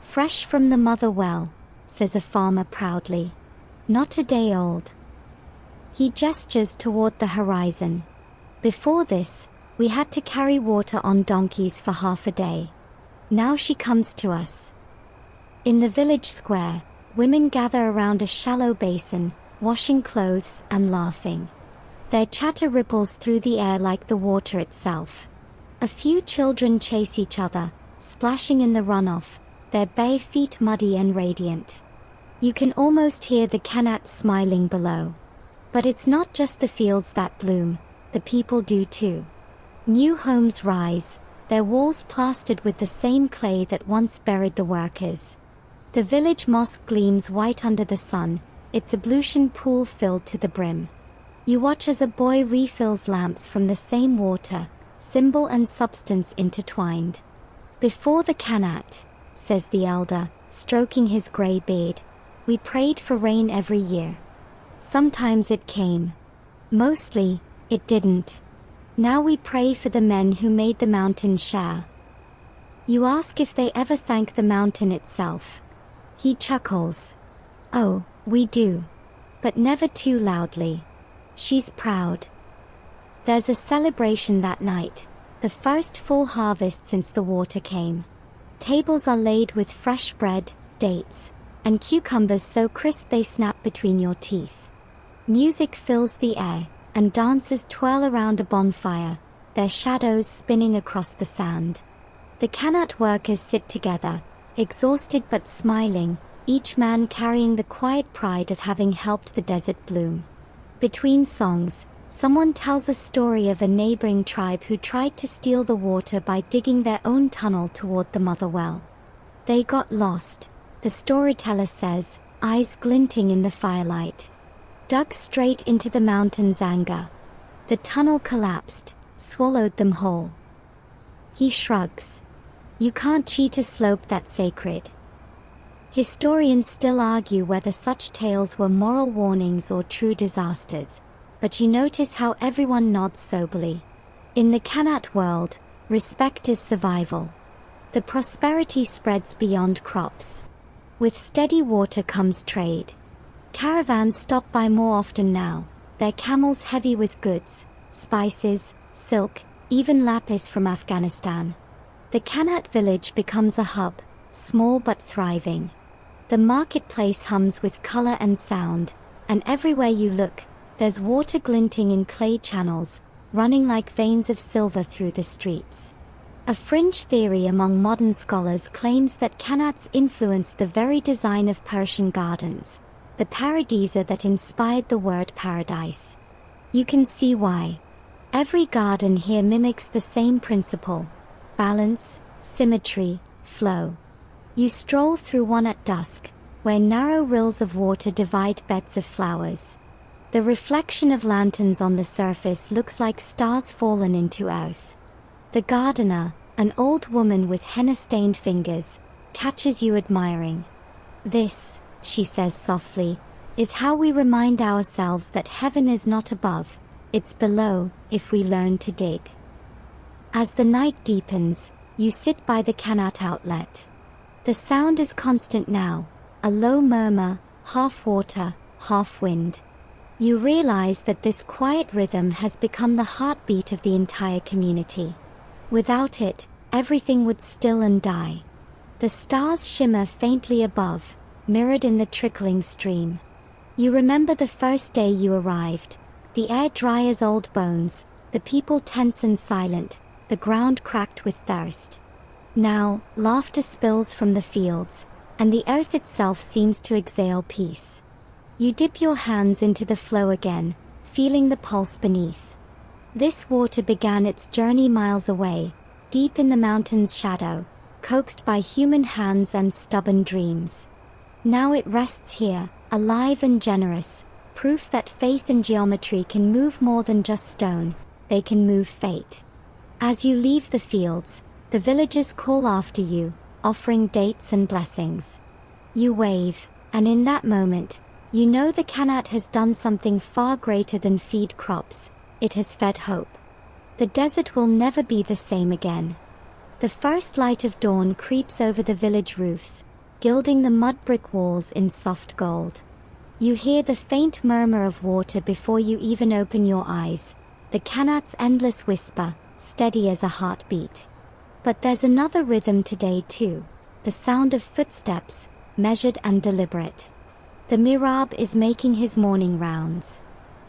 Fresh from the mother well, says a farmer proudly. Not a day old. He gestures toward the horizon. Before this, we had to carry water on donkeys for half a day. Now she comes to us. In the village square, women gather around a shallow basin, washing clothes and laughing. Their chatter ripples through the air like the water itself. A few children chase each other, splashing in the runoff, their bare feet muddy and radiant. You can almost hear the qanat smiling below. But it's not just the fields that bloom, the people do too. New homes rise, their walls plastered with the same clay that once buried the workers. The village mosque gleams white under the sun, its ablution pool filled to the brim. You watch as a boy refills lamps from the same water, symbol and substance intertwined. Before the qanat, says the elder, stroking his grey beard, we prayed for rain every year. Sometimes it came. Mostly, it didn't. Now we pray for the men who made the mountain share. You ask if they ever thank the mountain itself. He chuckles. Oh, we do. But never too loudly. She's proud. There's a celebration that night, the first full harvest since the water came. Tables are laid with fresh bread, dates, and cucumbers so crisp they snap between your teeth. Music fills the air, and dancers twirl around a bonfire, their shadows spinning across the sand. The qanat workers sit together, exhausted but smiling, each man carrying the quiet pride of having helped the desert bloom. Between songs, someone tells a story of a neighboring tribe who tried to steal the water by digging their own tunnel toward the mother well. They got lost, the storyteller says, eyes glinting in the firelight. Dug straight into the mountain's anger. The tunnel collapsed, swallowed them whole. He shrugs. You can't cheat a slope that's sacred. Historians still argue whether such tales were moral warnings or true disasters, but you notice how everyone nods soberly. In the Qanat world, respect is survival. The prosperity spreads beyond crops. With steady water comes trade. Caravans stop by more often now, their camels heavy with goods, spices, silk, even lapis from Afghanistan. The Qanat village becomes a hub, small but thriving. The marketplace hums with color and sound, and everywhere you look, there's water glinting in clay channels, running like veins of silver through the streets. A fringe theory among modern scholars claims that Qanats influenced the very design of Persian gardens, the paradisa that inspired the word paradise. You can see why. Every garden here mimics the same principle: balance, symmetry, flow. You stroll through one at dusk, where narrow rills of water divide beds of flowers. The reflection of lanterns on the surface looks like stars fallen into earth. The gardener, an old woman with henna-stained fingers, catches you admiring. This, she says softly, is how we remind ourselves that heaven is not above, it's below, if we learn to dig. As the night deepens, you sit by the Qanat outlet. The sound is constant now, a low murmur, half water, half wind. You realize that this quiet rhythm has become the heartbeat of the entire community. Without it, everything would still and die. The stars shimmer faintly above, mirrored in the trickling stream. You remember the first day you arrived, the air dry as old bones, the people tense and silent, the ground cracked with thirst. Now, laughter spills from the fields, and the earth itself seems to exhale peace. You dip your hands into the flow again, feeling the pulse beneath. This water began its journey miles away, deep in the mountain's shadow, coaxed by human hands and stubborn dreams. Now it rests here, alive and generous, proof that faith and geometry can move more than just stone, they can move fate. As you leave the fields, the villagers call after you, offering dates and blessings. You wave, and in that moment, you know the Qanat has done something far greater than feed crops, it has fed hope. The desert will never be the same again. The first light of dawn creeps over the village roofs, gilding the mud brick walls in soft gold. You hear the faint murmur of water before you even open your eyes, the Qanat's endless whisper, steady as a heartbeat. But there's another rhythm today too, the sound of footsteps, measured and deliberate. The Mirab is making his morning rounds.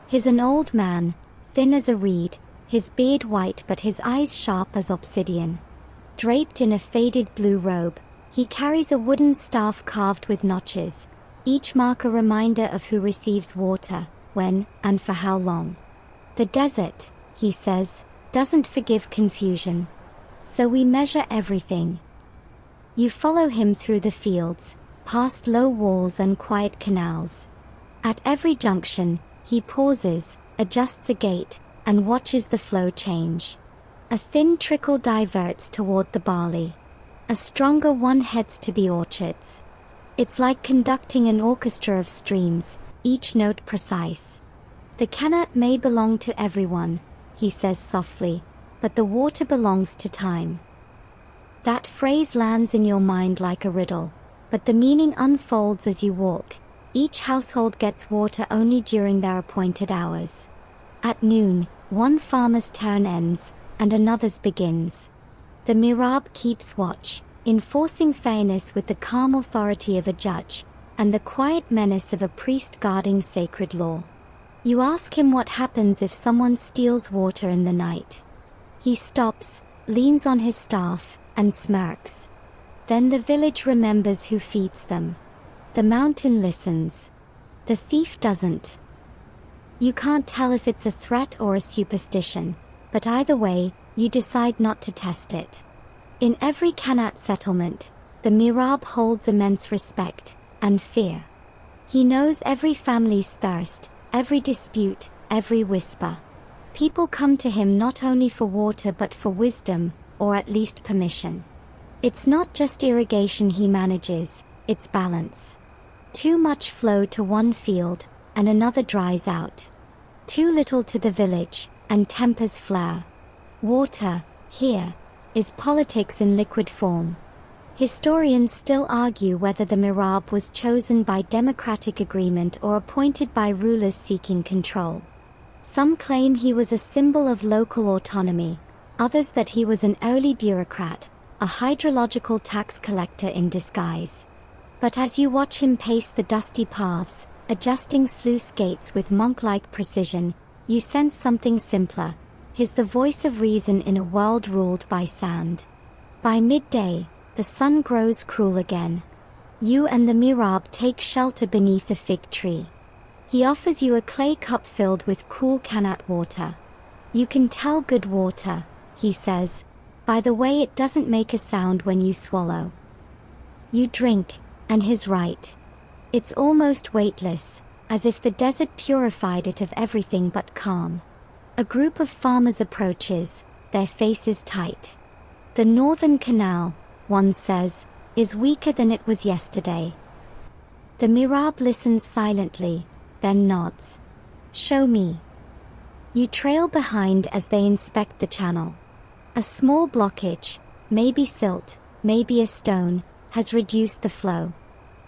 He's an old man, thin as a reed, his beard white but his eyes sharp as obsidian. Draped in a faded blue robe, he carries a wooden staff carved with notches, each mark a reminder of who receives water, when, and for how long. The desert, he says, doesn't forgive confusion. So we measure everything. You follow him through the fields, past low walls and quiet canals. At every junction, he pauses, adjusts a gate, and watches the flow change. A thin trickle diverts toward the barley. A stronger one heads to the orchards. It's like conducting an orchestra of streams, each note precise. The Qanat may belong to everyone, he says softly, but the water belongs to time. That phrase lands in your mind like a riddle, but the meaning unfolds as you walk. Each household gets water only during their appointed hours. At noon, one farmer's turn ends, and another's begins. The Mirab keeps watch, enforcing fairness with the calm authority of a judge, and the quiet menace of a priest guarding sacred law. You ask him what happens if someone steals water in the night. He stops, leans on his staff, and smirks. Then the village remembers who feeds them. The mountain listens. The thief doesn't. You can't tell if it's a threat or a superstition, but either way, you decide not to test it. In every Qanat settlement, the mihrab holds immense respect and fear. He knows every family's thirst, every dispute, every whisper. People come to him not only for water but for wisdom, or at least permission. It's not just irrigation he manages, it's balance. Too much flow to one field, and another dries out. Too little to the village, and tempers flare. Water, here, is politics in liquid form. Historians still argue whether the mihrab was chosen by democratic agreement or appointed by rulers seeking control. Some claim he was a symbol of local autonomy, others that he was an early bureaucrat, a hydrological tax collector in disguise. But as you watch him pace the dusty paths, adjusting sluice gates with monk-like precision, you sense something simpler. He's the voice of reason in a world ruled by sand. By midday, the sun grows cruel again. You and the mihrab take shelter beneath a fig tree. He offers you a clay cup filled with cool qanat water. You can tell good water, he says, by the way it doesn't make a sound when you swallow. You drink, and he's right. It's almost weightless, as if the desert purified it of everything but calm. A group of farmers approaches, their faces tight. The northern canal, one says, is weaker than it was yesterday. The mihrab listens silently, then nods. Show me. You trail behind as they inspect the channel. A small blockage, maybe silt, maybe a stone, has reduced the flow.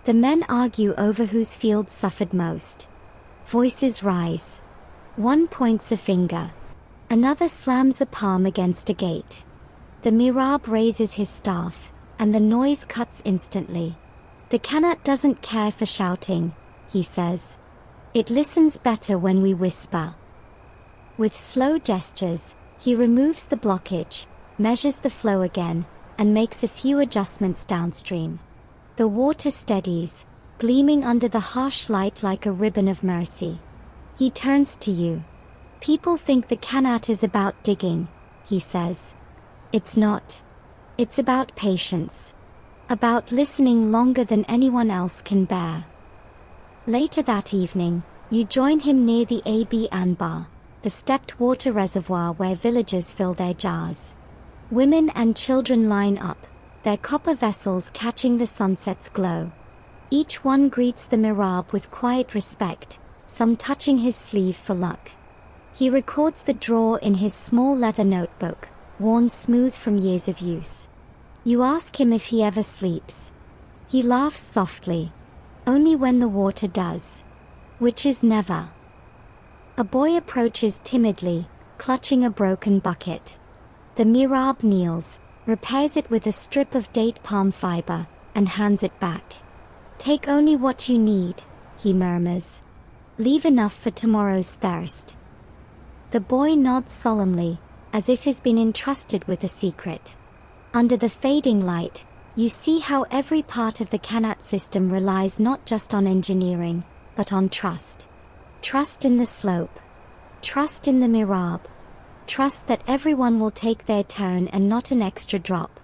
The men argue over whose field suffered most. Voices rise. One points a finger. Another slams a palm against a gate. The mihrab raises his staff, and the noise cuts instantly. The qanat doesn't care for shouting, he says. It listens better when we whisper. With slow gestures, he removes the blockage, measures the flow again, and makes a few adjustments downstream. The water steadies, gleaming under the harsh light like a ribbon of mercy. He turns to you. People think the qanat is about digging, he says. It's not. It's about patience. About listening longer than anyone else can bear. Later that evening, you join him near the Ab Anbar, the stepped water reservoir where villagers fill their jars. Women and children line up, their copper vessels catching the sunset's glow. Each one greets the mihrab with quiet respect, some touching his sleeve for luck. He records the drawer in his small leather notebook, worn smooth from years of use. You ask him if he ever sleeps. He laughs softly. Only when the water does. Which is never. A boy approaches timidly, clutching a broken bucket. The mihrab kneels, repairs it with a strip of date palm fiber, and hands it back. Take only what you need, he murmurs. Leave enough for tomorrow's thirst. The boy nods solemnly, as if he's been entrusted with a secret. Under the fading light, you see how every part of the qanat system relies not just on engineering, but on trust. Trust in the slope. Trust in the mihrab. Trust that everyone will take their turn and not an extra drop.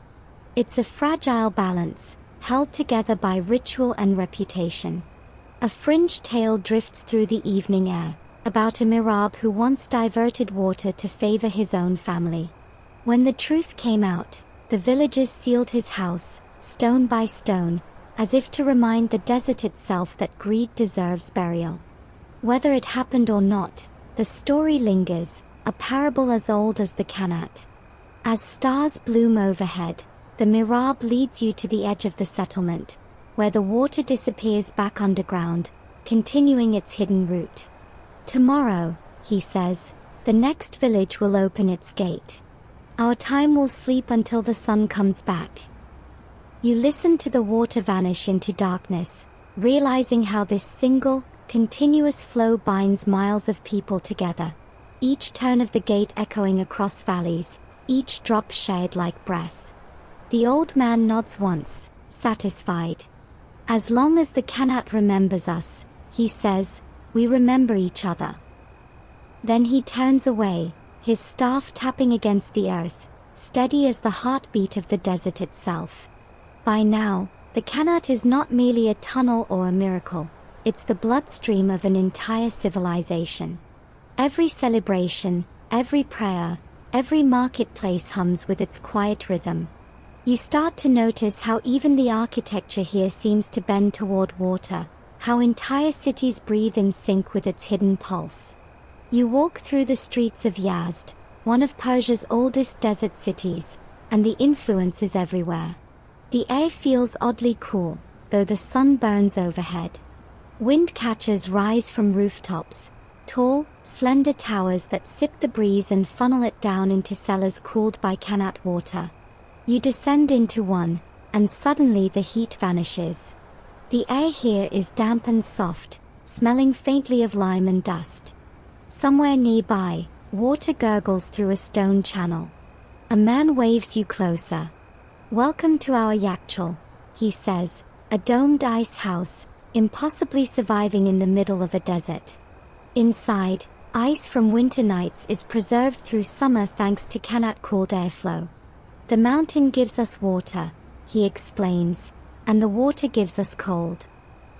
It's a fragile balance, held together by ritual and reputation. A fringe tale drifts through the evening air, about a mihrab who once diverted water to favor his own family. When the truth came out, the villagers sealed his house, stone by stone, as if to remind the desert itself that greed deserves burial. Whether it happened or not, the story lingers, a parable as old as the qanat. As stars bloom overhead, the mihrab leads you to the edge of the settlement, where the water disappears back underground, continuing its hidden route. Tomorrow, he says, the next village will open its gate. Our time will sleep until the sun comes back. You listen to the water vanish into darkness, realizing how this single, continuous flow binds miles of people together. Each turn of the gate echoing across valleys, each drop shared like breath. The old man nods once, satisfied. As long as the qanat remembers us, he says, we remember each other. Then he turns away, his staff tapping against the earth, steady as the heartbeat of the desert itself. By now, the qanat is not merely a tunnel or a miracle, it's the bloodstream of an entire civilization. Every celebration, every prayer, every marketplace hums with its quiet rhythm. You start to notice how even the architecture here seems to bend toward water, how entire cities breathe in sync with its hidden pulse. You walk through the streets of Yazd, one of Persia's oldest desert cities, and the influence is everywhere. The air feels oddly cool, though the sun burns overhead. Wind catchers rise from rooftops, tall, slender towers that sip the breeze and funnel it down into cellars cooled by qanat water. You descend into one, and suddenly the heat vanishes. The air here is damp and soft, smelling faintly of lime and dust. Somewhere nearby, water gurgles through a stone channel. A man waves you closer. "Welcome to our yakchal," he says, a domed ice house, impossibly surviving in the middle of a desert. Inside, ice from winter nights is preserved through summer thanks to qanat-cooled airflow. "The mountain gives us water," he explains, "and the water gives us cold.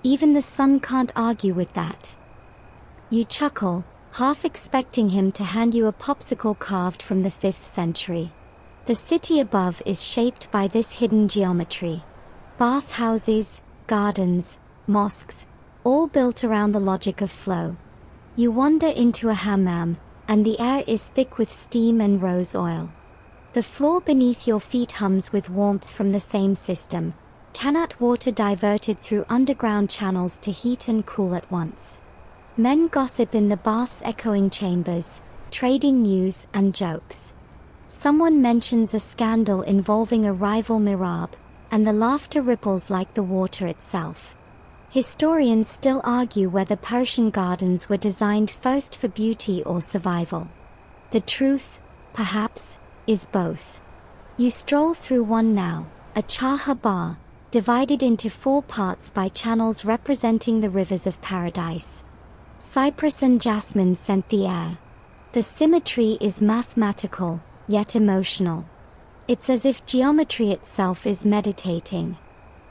Even the sun can't argue with that." You chuckle, half expecting him to hand you a popsicle carved from the 5th century. The city above is shaped by this hidden geometry. Bathhouses, gardens, mosques, all built around the logic of flow. You wander into a hammam, and the air is thick with steam and rose oil. The floor beneath your feet hums with warmth from the same system, qanat water diverted through underground channels to heat and cool at once. Men gossip in the bath's echoing chambers, trading news and jokes. Someone mentions a scandal involving a rival mihrab, and the laughter ripples like the water itself. Historians still argue whether Persian gardens were designed first for beauty or survival. The truth, perhaps, is both. You stroll through one now, a chaha bar, divided into 4 parts by channels representing the rivers of paradise. Cypress and jasmine scent the air. The symmetry is mathematical, yet emotional. It's as if geometry itself is meditating.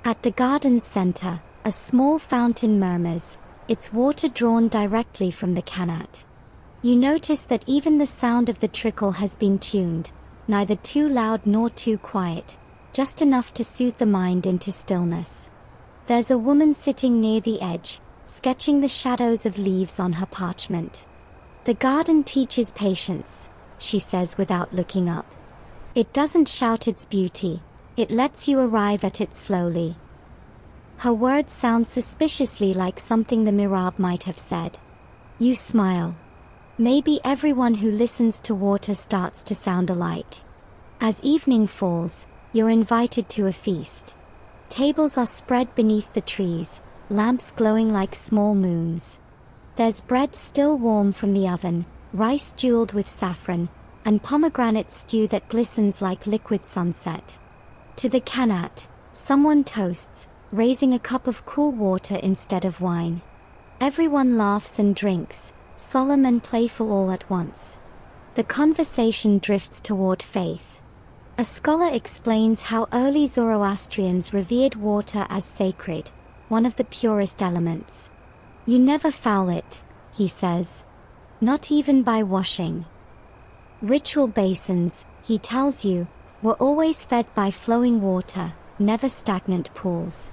At the garden's center, a small fountain murmurs, its water drawn directly from the qanat. You notice that even the sound of the trickle has been tuned, neither too loud nor too quiet, just enough to soothe the mind into stillness. There's a woman sitting near the edge, sketching the shadows of leaves on her parchment. "The garden teaches patience," she says without looking up. "It doesn't shout its beauty, it lets you arrive at it slowly." Her words sound suspiciously like something the mihrab might have said. You smile. Maybe everyone who listens to water starts to sound alike. As evening falls, you're invited to a feast. Tables are spread beneath the trees, lamps glowing like small moons. There's bread still warm from the oven, rice jeweled with saffron, and pomegranate stew that glistens like liquid sunset. To the qanat, someone toasts, raising a cup of cool water instead of wine. Everyone laughs and drinks, solemn and playful all at once. The conversation drifts toward faith. A scholar explains how early Zoroastrians revered water as sacred, one of the purest elements. "You never foul it," he says. "Not even by washing." Ritual basins, he tells you, were always fed by flowing water, never stagnant pools.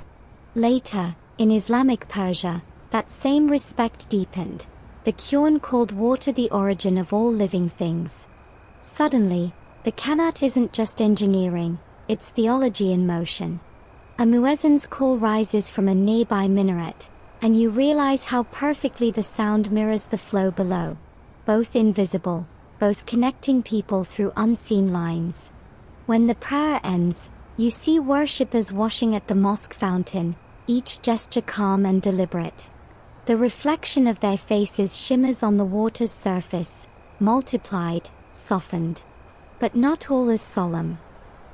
Later, in Islamic Persia, that same respect deepened. The Qur'an called water the origin of all living things. Suddenly, the qanat isn't just engineering, it's theology in motion. A muezzin's call rises from a nearby minaret, and you realize how perfectly the sound mirrors the flow below. Both invisible, both connecting people through unseen lines. When the prayer ends, you see worshippers washing at the mosque fountain, each gesture calm and deliberate. The reflection of their faces shimmers on the water's surface, multiplied, softened. But not all is solemn.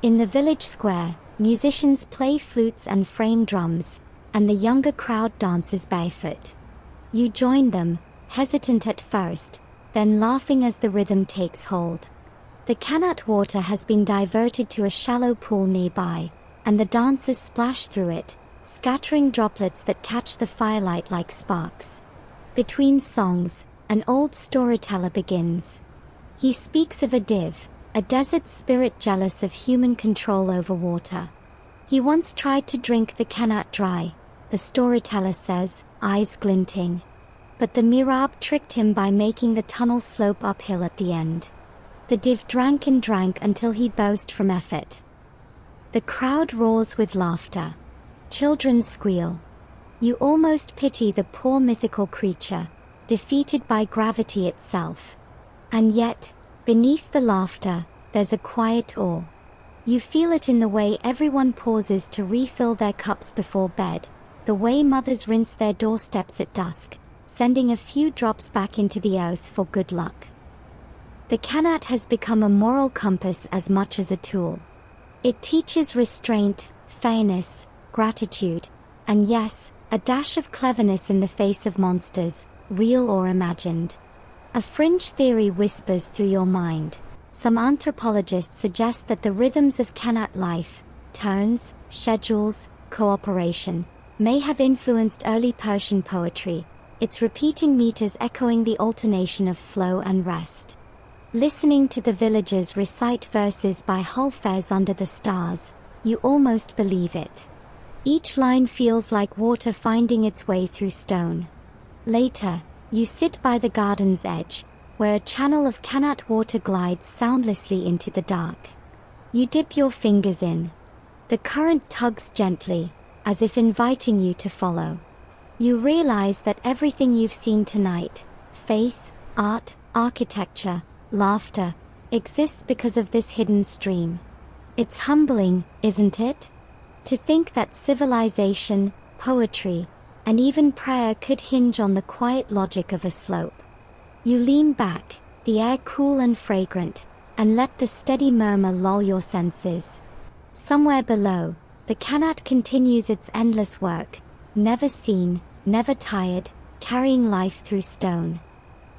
In the village square, musicians play flutes and frame drums, and the younger crowd dances barefoot. You join them, hesitant at first, then laughing as the rhythm takes hold. The qanat water has been diverted to a shallow pool nearby, and the dancers splash through it, scattering droplets that catch the firelight like sparks. Between songs, an old storyteller begins. He speaks of a div, a desert spirit jealous of human control over water. He once tried to drink the qanat dry, the storyteller says, eyes glinting. But the mirab tricked him by making the tunnel slope uphill at the end. The div drank and drank until he burst from effort. The crowd roars with laughter. Children squeal. You almost pity the poor mythical creature, defeated by gravity itself. And yet, beneath the laughter, there's a quiet awe. You feel it in the way everyone pauses to refill their cups before bed, the way mothers rinse their doorsteps at dusk, sending a few drops back into the earth for good luck. The qanat has become a moral compass as much as a tool. It teaches restraint, fairness, gratitude, and yes, a dash of cleverness in the face of monsters, real or imagined. A fringe theory whispers through your mind. Some anthropologists suggest that the rhythms of qanat life, turns, schedules, cooperation, may have influenced early Persian poetry, its repeating meters echoing the alternation of flow and rest. Listening to the villagers recite verses by Hafez under the stars, you almost believe it. Each line feels like water finding its way through stone. Later, you sit by the garden's edge, where a channel of qanat water glides soundlessly into the dark. You dip your fingers in. The current tugs gently, as if inviting you to follow. You realize that everything you've seen tonight, faith, art, architecture, laughter, exists because of this hidden stream. It's humbling, isn't it? To think that civilization, poetry, and even prayer could hinge on the quiet logic of a slope. You lean back, the air cool and fragrant, and let the steady murmur lull your senses. Somewhere below, the qanat continues its endless work, never seen, never tired, carrying life through stone.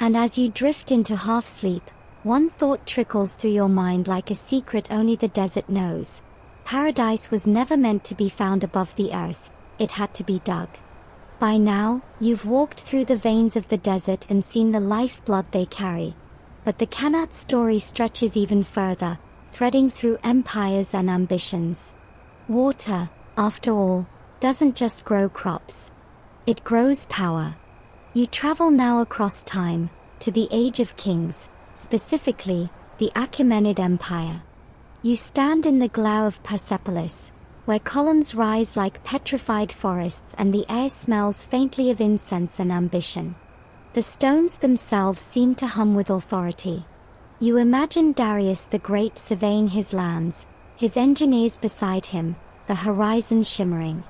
And as you drift into half-sleep, one thought trickles through your mind like a secret only the desert knows. Paradise was never meant to be found above the earth, it had to be dug. By now, you've walked through the veins of the desert and seen the lifeblood they carry. But the qanat story stretches even further, threading through empires and ambitions. Water, after all, doesn't just grow crops. It grows power. You travel now across time, to the Age of Kings, specifically, the Achaemenid Empire. You stand in the glow of Persepolis, where columns rise like petrified forests and the air smells faintly of incense and ambition. The stones themselves seem to hum with authority. You imagine Darius the Great surveying his lands, his engineers beside him, the horizon shimmering.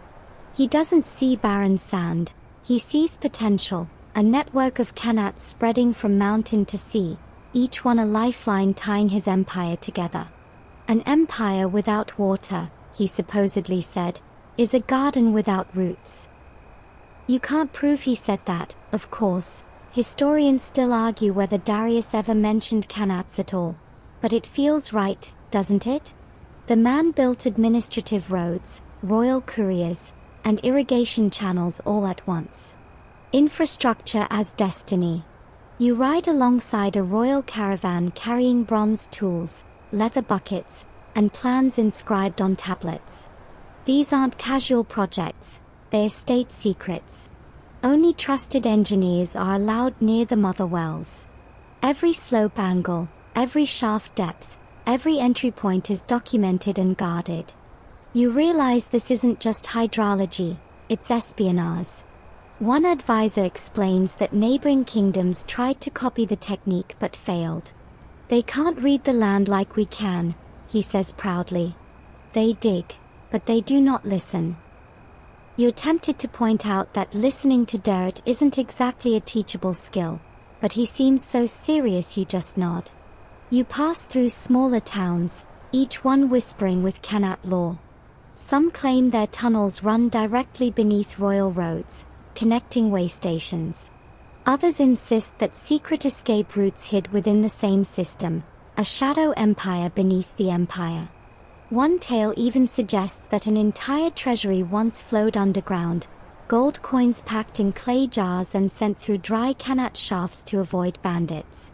He doesn't see barren sand, he sees potential, a network of qanats spreading from mountain to sea, each one a lifeline tying his empire together. An empire without water, he supposedly said, is a garden without roots. You can't prove he said that, of course. Historians still argue whether Darius ever mentioned qanats at all. But it feels right, doesn't it? The man built administrative roads, royal couriers, and irrigation channels all at once. Infrastructure as destiny. You ride alongside a royal caravan carrying bronze tools, leather buckets, and plans inscribed on tablets. These aren't casual projects, they're state secrets. Only trusted engineers are allowed near the mother wells. Every slope angle, every shaft depth, every entry point is documented and guarded. You realize this isn't just hydrology, it's espionage. One advisor explains that neighboring kingdoms tried to copy the technique but failed. They can't read the land like we can, he says proudly. They dig, but they do not listen. You're tempted to point out that listening to dirt isn't exactly a teachable skill, but he seems so serious you just nod. You pass through smaller towns, each one whispering with qanat lore. Some claim their tunnels run directly beneath royal roads, connecting way stations. Others insist that secret escape routes hid within the same system, a shadow empire beneath the empire. One tale even suggests that an entire treasury once flowed underground, gold coins packed in clay jars and sent through dry qanat shafts to avoid bandits.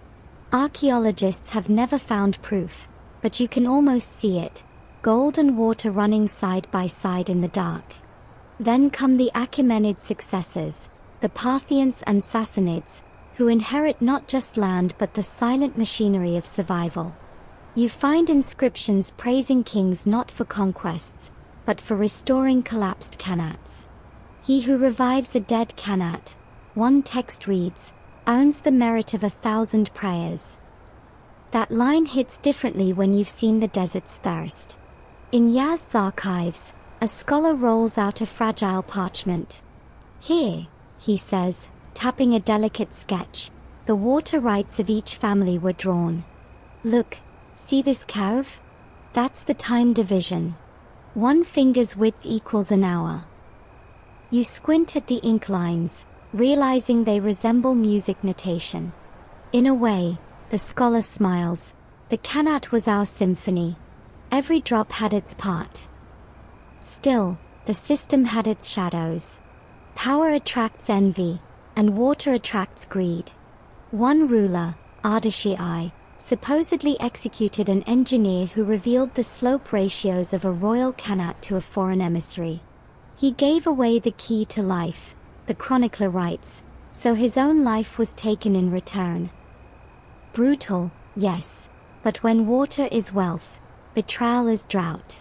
Archaeologists have never found proof, but you can almost see it, gold and water running side by side in the dark. Then come the Achaemenid successors, the Parthians and Sassanids, who inherit not just land but the silent machinery of survival. You find inscriptions praising kings not for conquests, but for restoring collapsed qanats. He who revives a dead qanat, one text reads, earns the merit of 1,000 prayers. That line hits differently when you've seen the desert's thirst. In Yazd's archives, a scholar rolls out a fragile parchment. Here, he says, tapping a delicate sketch, the water rights of each family were drawn. Look, see this curve? That's the time division. 1 finger's width equals an hour. You squint at the ink lines, realizing they resemble music notation. In a way, the scholar smiles, the qanat was our symphony. Every drop had its part. Still, the system had its shadows. Power attracts envy, and water attracts greed. One ruler, Ardashir, supposedly executed an engineer who revealed the slope ratios of a royal qanat to a foreign emissary. He gave away the key to life, the chronicler writes, so his own life was taken in return. Brutal, yes, but when water is wealth, betrayal is drought.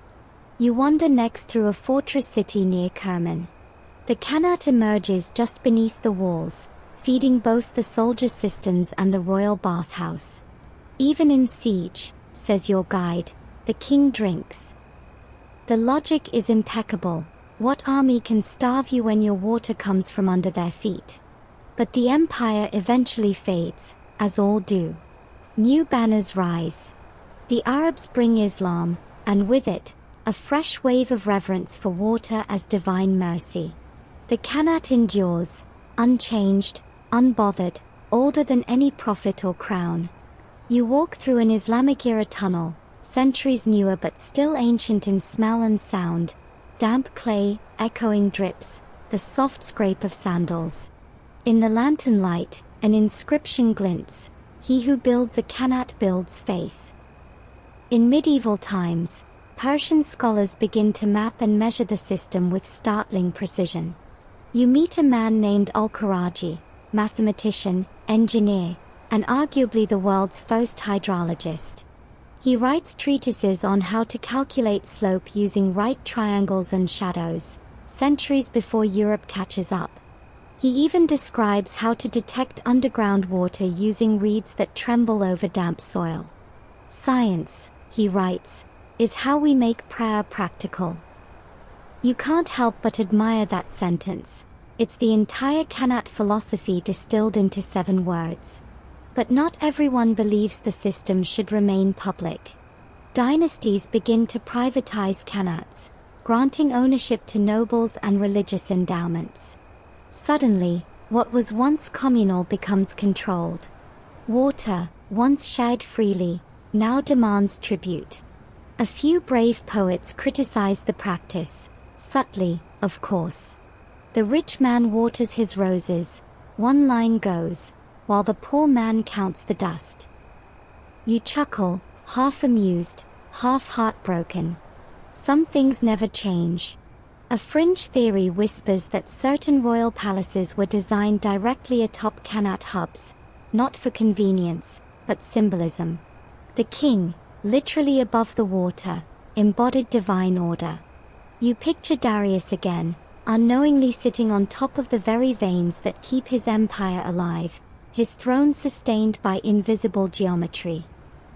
You wander next through a fortress city near Kerman. The qanat emerges just beneath the walls, feeding both the soldier cisterns and the royal bathhouse. Even in siege, says your guide, the king drinks. The logic is impeccable. What army can starve you when your water comes from under their feet? But the empire eventually fades, as all do. New banners rise. The Arabs bring Islam, and with it, a fresh wave of reverence for water as divine mercy. The qanat endures, unchanged, unbothered, older than any prophet or crown. You walk through an Islamic-era tunnel, centuries newer but still ancient in smell and sound, damp clay, echoing drips, the soft scrape of sandals. In the lantern light, an inscription glints, he who builds a qanat builds faith. In medieval times, Persian scholars begin to map and measure the system with startling precision. You meet a man named Al-Kharaji, mathematician, engineer, and arguably the world's first hydrologist. He writes treatises on how to calculate slope using right triangles and shadows, centuries before Europe catches up. He even describes how to detect underground water using reeds that tremble over damp soil. Science, he writes, is how we make prayer practical. You can't help but admire that sentence. It's the entire qanat philosophy distilled into 7 words. But not everyone believes the system should remain public. Dynasties begin to privatize qanats, granting ownership to nobles and religious endowments. Suddenly, what was once communal becomes controlled. Water, once shared freely, now demands tribute. A few brave poets criticize the practice, subtly, of course. The rich man waters his roses, one line goes, while the poor man counts the dust. You chuckle, half amused, half heartbroken. Some things never change. A fringe theory whispers that certain royal palaces were designed directly atop qanat hubs, not for convenience, but symbolism. The king, literally above the water, embodied divine order. You picture Darius again, unknowingly sitting on top of the very veins that keep his empire alive, his throne sustained by invisible geometry.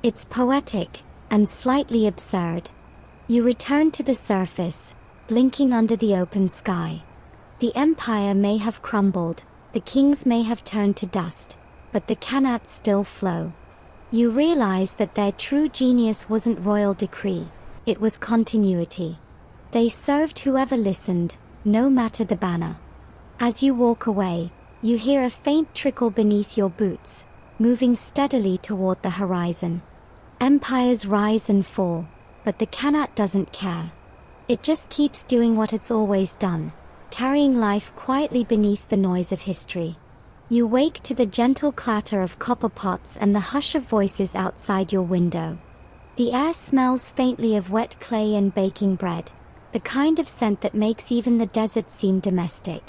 It's poetic, and slightly absurd. You return to the surface, blinking under the open sky. The empire may have crumbled, the kings may have turned to dust, but the qanats still flow. You realize that their true genius wasn't royal decree, it was continuity. They served whoever listened, no matter the banner. As you walk away, you hear a faint trickle beneath your boots, moving steadily toward the horizon. Empires rise and fall, but the qanat doesn't care. It just keeps doing what it's always done, carrying life quietly beneath the noise of history. You wake to the gentle clatter of copper pots and the hush of voices outside your window. The air smells faintly of wet clay and baking bread, the kind of scent that makes even the desert seem domestic.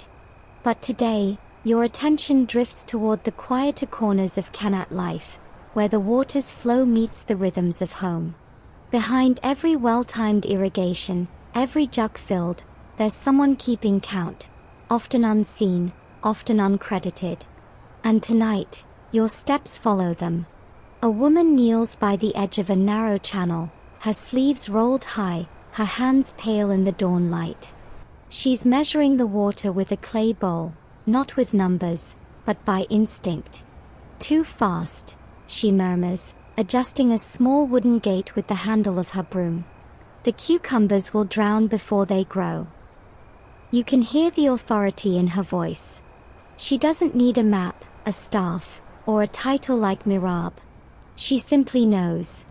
But today, your attention drifts toward the quieter corners of qanat life, where the water's flow meets the rhythms of home. Behind every well-timed irrigation, every jug filled, there's someone keeping count, often unseen, often uncredited. And tonight, your steps follow them. A woman kneels by the edge of a narrow channel, her sleeves rolled high, her hands pale in the dawn light. She's measuring the water with a clay bowl, not with numbers, but by instinct. Too fast, she murmurs, adjusting a small wooden gate with the handle of her broom. The cucumbers will drown before they grow. You can hear the authority in her voice. She doesn't need a map, a staff, or a title like Mirab. She simply knows.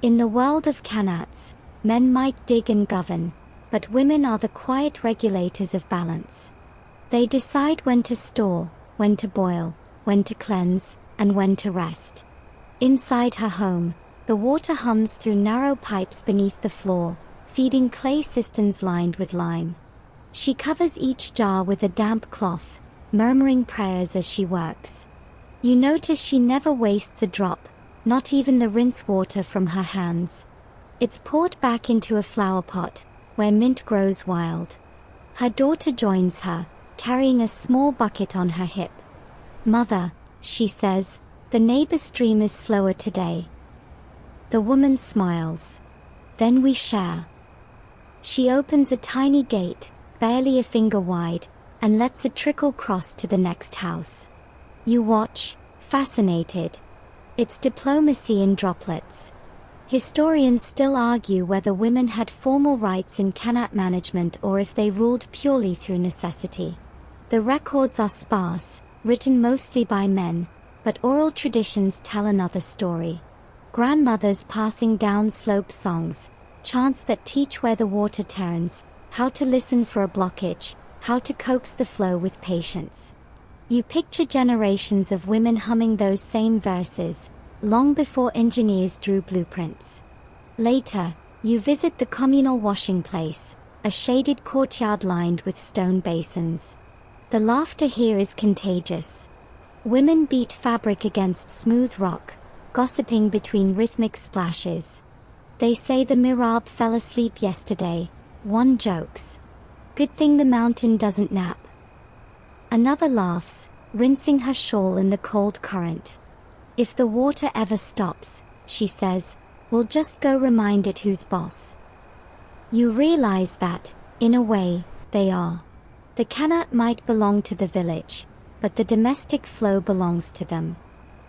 In the world of qanats, men might dig and govern, but women are the quiet regulators of balance. They decide when to store, when to boil, when to cleanse, and when to rest. Inside her home, the water hums through narrow pipes beneath the floor, feeding clay cisterns lined with lime. She covers each jar with a damp cloth, murmuring prayers as she works. You notice she never wastes a drop, not even the rinse water from her hands. It's poured back into a flower pot, where mint grows wild. Her daughter joins her, carrying a small bucket on her hip. "Mother," she says, "the neighbor's stream is slower today." The woman smiles. "Then we share." She opens a tiny gate, barely a finger wide, and lets a trickle cross to the next house. You watch, fascinated. It's diplomacy in droplets. Historians still argue whether women had formal rights in qanat management or if they ruled purely through necessity. The records are sparse, written mostly by men, but oral traditions tell another story. Grandmothers passing down slope songs, chants that teach where the water turns, how to listen for a blockage, how to coax the flow with patience. You picture generations of women humming those same verses, long before engineers drew blueprints. Later, you visit the communal washing place, a shaded courtyard lined with stone basins. The laughter here is contagious. Women beat fabric against smooth rock, gossiping between rhythmic splashes. They say the Mirab fell asleep yesterday, one jokes. "Good thing the mountain doesn't nap." Another laughs, rinsing her shawl in the cold current. "If the water ever stops," she says, "we'll just go remind it who's boss." You realize that, in a way, they are. The qanat might belong to the village, but the domestic flow belongs to them.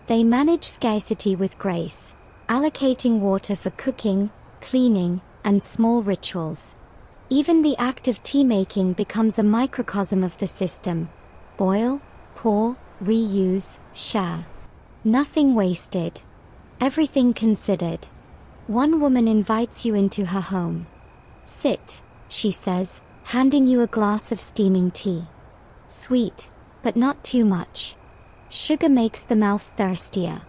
They manage scarcity with grace, allocating water for cooking, cleaning, and small rituals. Even the act of tea-making becomes a microcosm of the system. Boil, pour, reuse, share. Nothing wasted. Everything considered. One woman invites you into her home. "Sit," she says, handing you a glass of steaming tea. Sweet, but not too much. Sugar makes the mouth thirstier.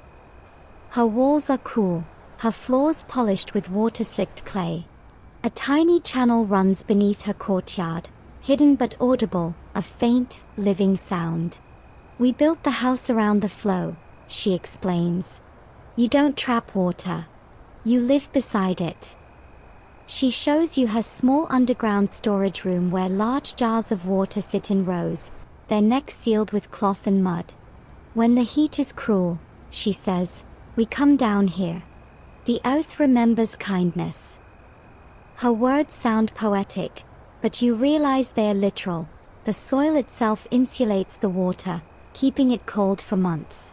Her walls are cool, her floors polished with water-slicked clay. A tiny channel runs beneath her courtyard, hidden but audible, a faint, living sound. "We built the house around the flow," she explains. "You don't trap water. You live beside it." She shows you her small underground storage room where large jars of water sit in rows, their necks sealed with cloth and mud. "When the heat is cruel," she says, "we come down here. The earth remembers kindness." Her words sound poetic, but you realize they are literal. The soil itself insulates the water, keeping it cold for months.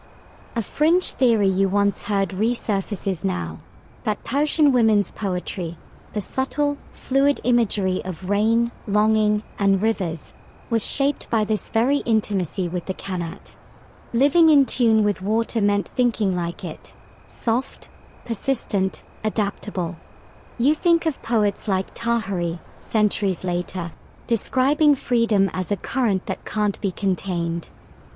A fringe theory you once heard resurfaces now. That Persian women's poetry, the subtle, fluid imagery of rain, longing, and rivers, was shaped by this very intimacy with the qanat. Living in tune with water meant thinking like it, soft, persistent, adaptable. You think of poets like Tahiri, centuries later, describing freedom as a current that can't be contained.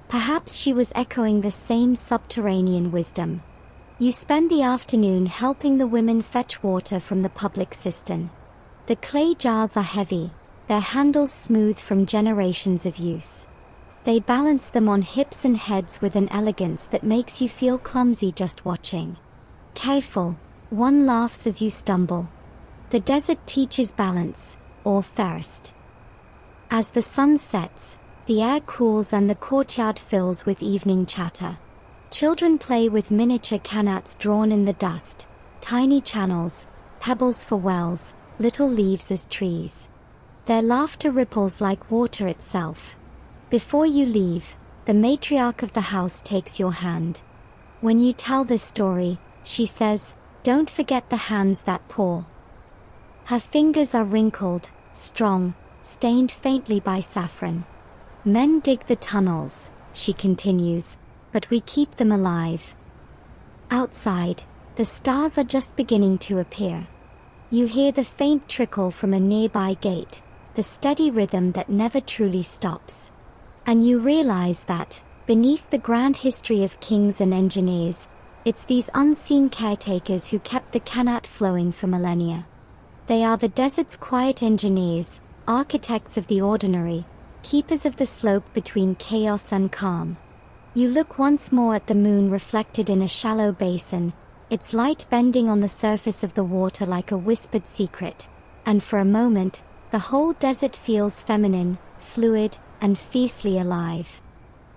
Perhaps she was echoing the same subterranean wisdom. You spend the afternoon helping the women fetch water from the public cistern. The clay jars are heavy, their handles smooth from generations of use. They balance them on hips and heads with an elegance that makes you feel clumsy just watching. Careful, one laughs as you stumble. The desert teaches balance, or thirst. As the sun sets, the air cools and the courtyard fills with evening chatter. Children play with miniature qanats drawn in the dust, tiny channels, pebbles for wells, little leaves as trees. Their laughter ripples like water itself. Before you leave, the matriarch of the house takes your hand. When you tell this story, she says, "Don't forget the hands that pour." Her fingers are wrinkled, strong, stained faintly by saffron. Men dig the tunnels, she continues, but we keep them alive. Outside, the stars are just beginning to appear. You hear the faint trickle from a nearby gate, the steady rhythm that never truly stops. And you realize that, beneath the grand history of kings and engineers, it's these unseen caretakers who kept the qanat flowing for millennia. They are the desert's quiet engineers, architects of the ordinary, keepers of the slope between chaos and calm. You look once more at the moon reflected in a shallow basin, its light bending on the surface of the water like a whispered secret, and for a moment, the whole desert feels feminine, fluid, and fiercely alive.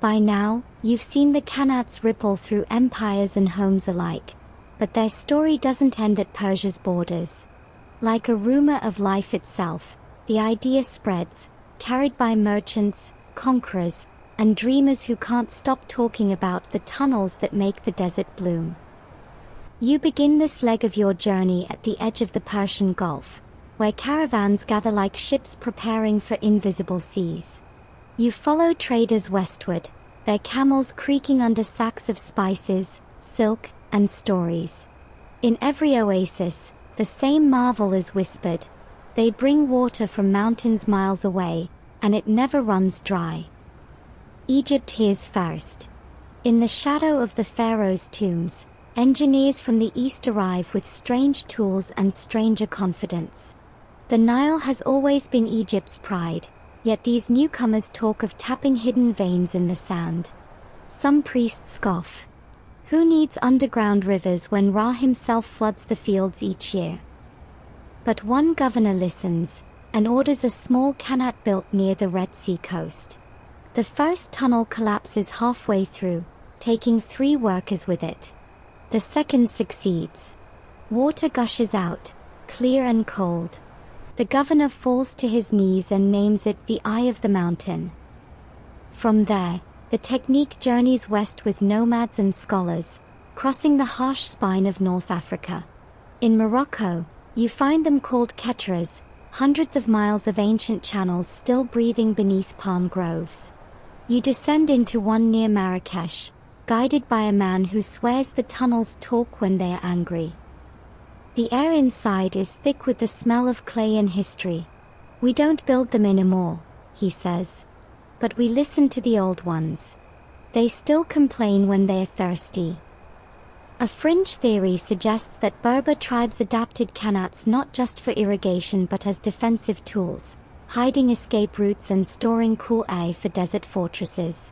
By now, you've seen the qanats ripple through empires and homes alike, but their story doesn't end at Persia's borders. Like a rumor of life itself, the idea spreads, carried by merchants, conquerors, and dreamers who can't stop talking about the tunnels that make the desert bloom. You begin this leg of your journey at the edge of the Persian Gulf, where caravans gather like ships preparing for invisible seas. You follow traders westward, their camels creaking under sacks of spices, silk, and stories. In every oasis, the same marvel is whispered. They bring water from mountains miles away, and it never runs dry. Egypt hears first. In the shadow of the pharaoh's tombs, engineers from the east arrive with strange tools and stranger confidence. The Nile has always been Egypt's pride, yet these newcomers talk of tapping hidden veins in the sand. Some priests scoff. Who needs underground rivers when Ra himself floods the fields each year? But one governor listens, and orders a small qanat built near the Red Sea coast. The first tunnel collapses halfway through, taking 3 workers with it. The second succeeds. Water gushes out, clear and cold. The governor falls to his knees and names it the Eye of the Mountain. From there, the technique journeys west with nomads and scholars, crossing the harsh spine of North Africa. In Morocco, you find them called ketteras, hundreds of miles of ancient channels still breathing beneath palm groves. You descend into one near Marrakesh, guided by a man who swears the tunnels talk when they are angry. The air inside is thick with the smell of clay and history. "We don't build them anymore," he says. "But we listen to the old ones. They still complain when they are thirsty." A fringe theory suggests that Berber tribes adapted qanats not just for irrigation but as defensive tools, hiding escape routes and storing cool air for desert fortresses.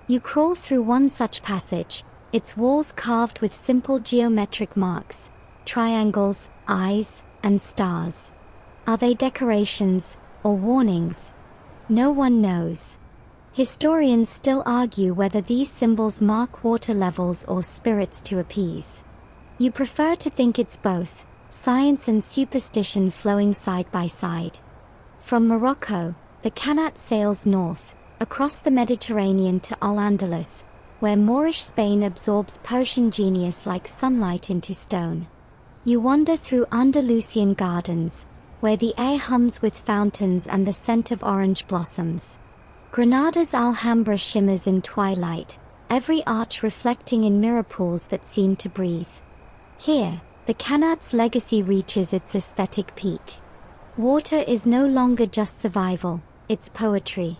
You crawl through one such passage, its walls carved with simple geometric marks, triangles, eyes, and stars. Are they decorations, or warnings? No one knows. Historians still argue whether these symbols mark water levels or spirits to appease. You prefer to think it's both, science and superstition flowing side by side. From Morocco, the qanat sails north, across the Mediterranean to Al-Andalus, where Moorish Spain absorbs Persian genius like sunlight into stone. You wander through Andalusian gardens, where the air hums with fountains and the scent of orange blossoms. Granada's Alhambra shimmers in twilight, every arch reflecting in mirror pools that seem to breathe. Here, the Qanat's legacy reaches its aesthetic peak. Water is no longer just survival, it's poetry.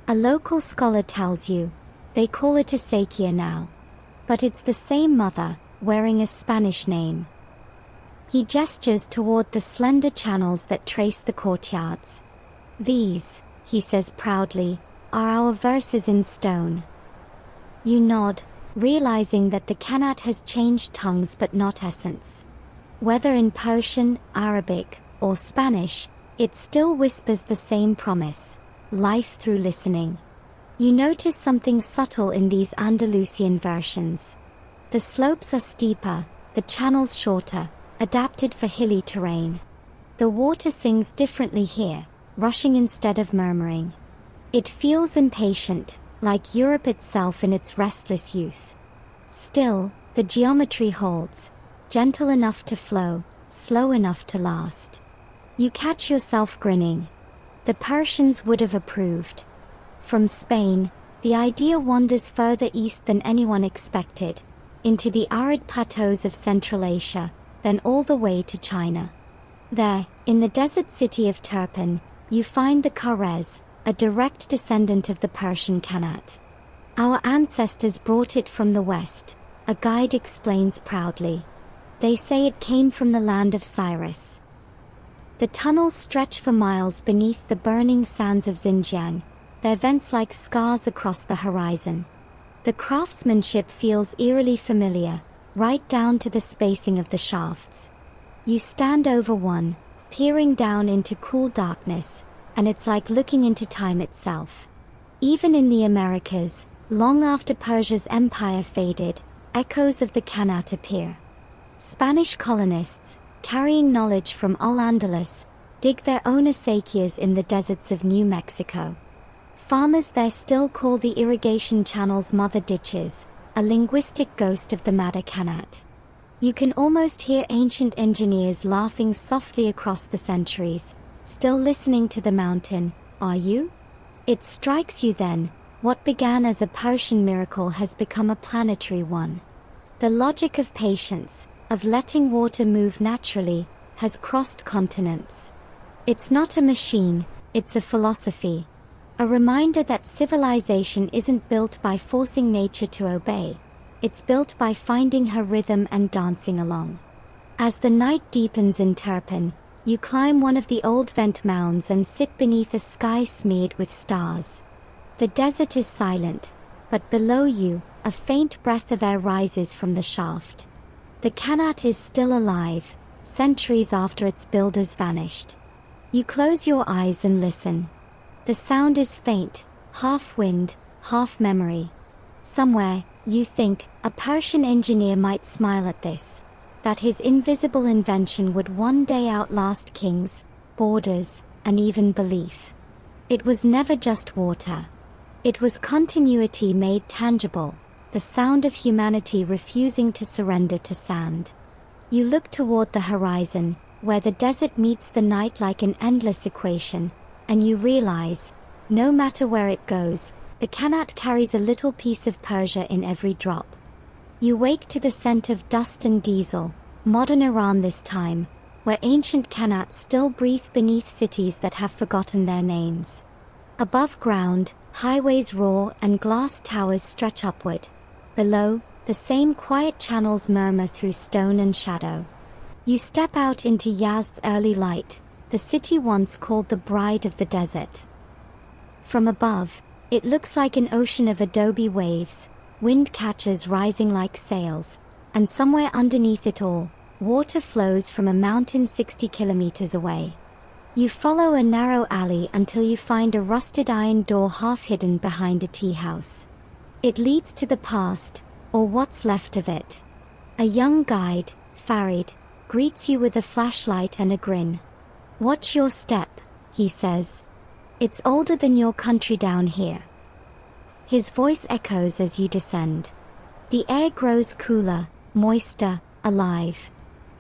A local scholar tells you, they call it a acequia now. But it's the same mother, wearing a Spanish name. He gestures toward the slender channels that trace the courtyards. These, he says proudly, are our verses in stone. You nod, realizing that the Qanat has changed tongues but not essence. Whether in Persian, Arabic, or Spanish, it still whispers the same promise: life through listening. You notice something subtle in these Andalusian versions. The slopes are steeper, the channels shorter, adapted for hilly terrain. The water sings differently here, rushing instead of murmuring. It feels impatient, like Europe itself in its restless youth. Still, the geometry holds, gentle enough to flow, slow enough to last. You catch yourself grinning. The Persians would have approved. From Spain, the idea wanders further east than anyone expected, into the arid plateaus of Central Asia, then all the way to China. There, in the desert city of Turpan, you find the Kharez, a direct descendant of the Persian Qanat. Our ancestors brought it from the west, a guide explains proudly. They say it came from the land of Cyrus. The tunnels stretch for miles beneath the burning sands of Xinjiang, their vents like scars across the horizon. The craftsmanship feels eerily familiar, right down to the spacing of the shafts. You stand over one, peering down into cool darkness, and it's like looking into time itself. Even in the Americas, long after Persia's empire faded, echoes of the Qanat appear. Spanish colonists, carrying knowledge from Al-Andalus, dig their own acequias in the deserts of New Mexico. Farmers there still call the irrigation channels mother ditches, a linguistic ghost of the Mada Qanat. You can almost hear ancient engineers laughing softly across the centuries, still listening to the mountain, are you? It strikes you then, what began as a Persian miracle has become a planetary one. The logic of patience, of letting water move naturally, has crossed continents. It's not a machine, it's a philosophy. A reminder that civilization isn't built by forcing nature to obey, it's built by finding her rhythm and dancing along. As the night deepens in Turpan, you climb one of the old vent mounds and sit beneath a sky smeared with stars. The desert is silent, but below you, a faint breath of air rises from the shaft. The Qanat is still alive, centuries after its builders vanished. You close your eyes and listen. The sound is faint, half wind, half memory. Somewhere, you think, a Persian engineer might smile at this, that his invisible invention would one day outlast kings, borders, and even belief. It was never just water. It was continuity made tangible, the sound of humanity refusing to surrender to sand. You look toward the horizon, where the desert meets the night like an endless equation, and you realize, no matter where it goes, the Qanat carries a little piece of Persia in every drop. You wake to the scent of dust and diesel, modern Iran this time, where ancient Qanats still breathe beneath cities that have forgotten their names. Above ground, highways roar and glass towers stretch upward. Below, the same quiet channels murmur through stone and shadow. You step out into Yazd's early light, the city once called the bride of the desert. From above, it looks like an ocean of adobe waves, wind catchers rising like sails, and somewhere underneath it all, water flows from a mountain 60 kilometers away. You follow a narrow alley until you find a rusted iron door half hidden behind a tea house. It leads to the past, or what's left of it. A young guide, Farid, greets you with a flashlight and a grin. "Watch your step," he says. "It's older than your country down here." His voice echoes as you descend. The air grows cooler, moister, alive.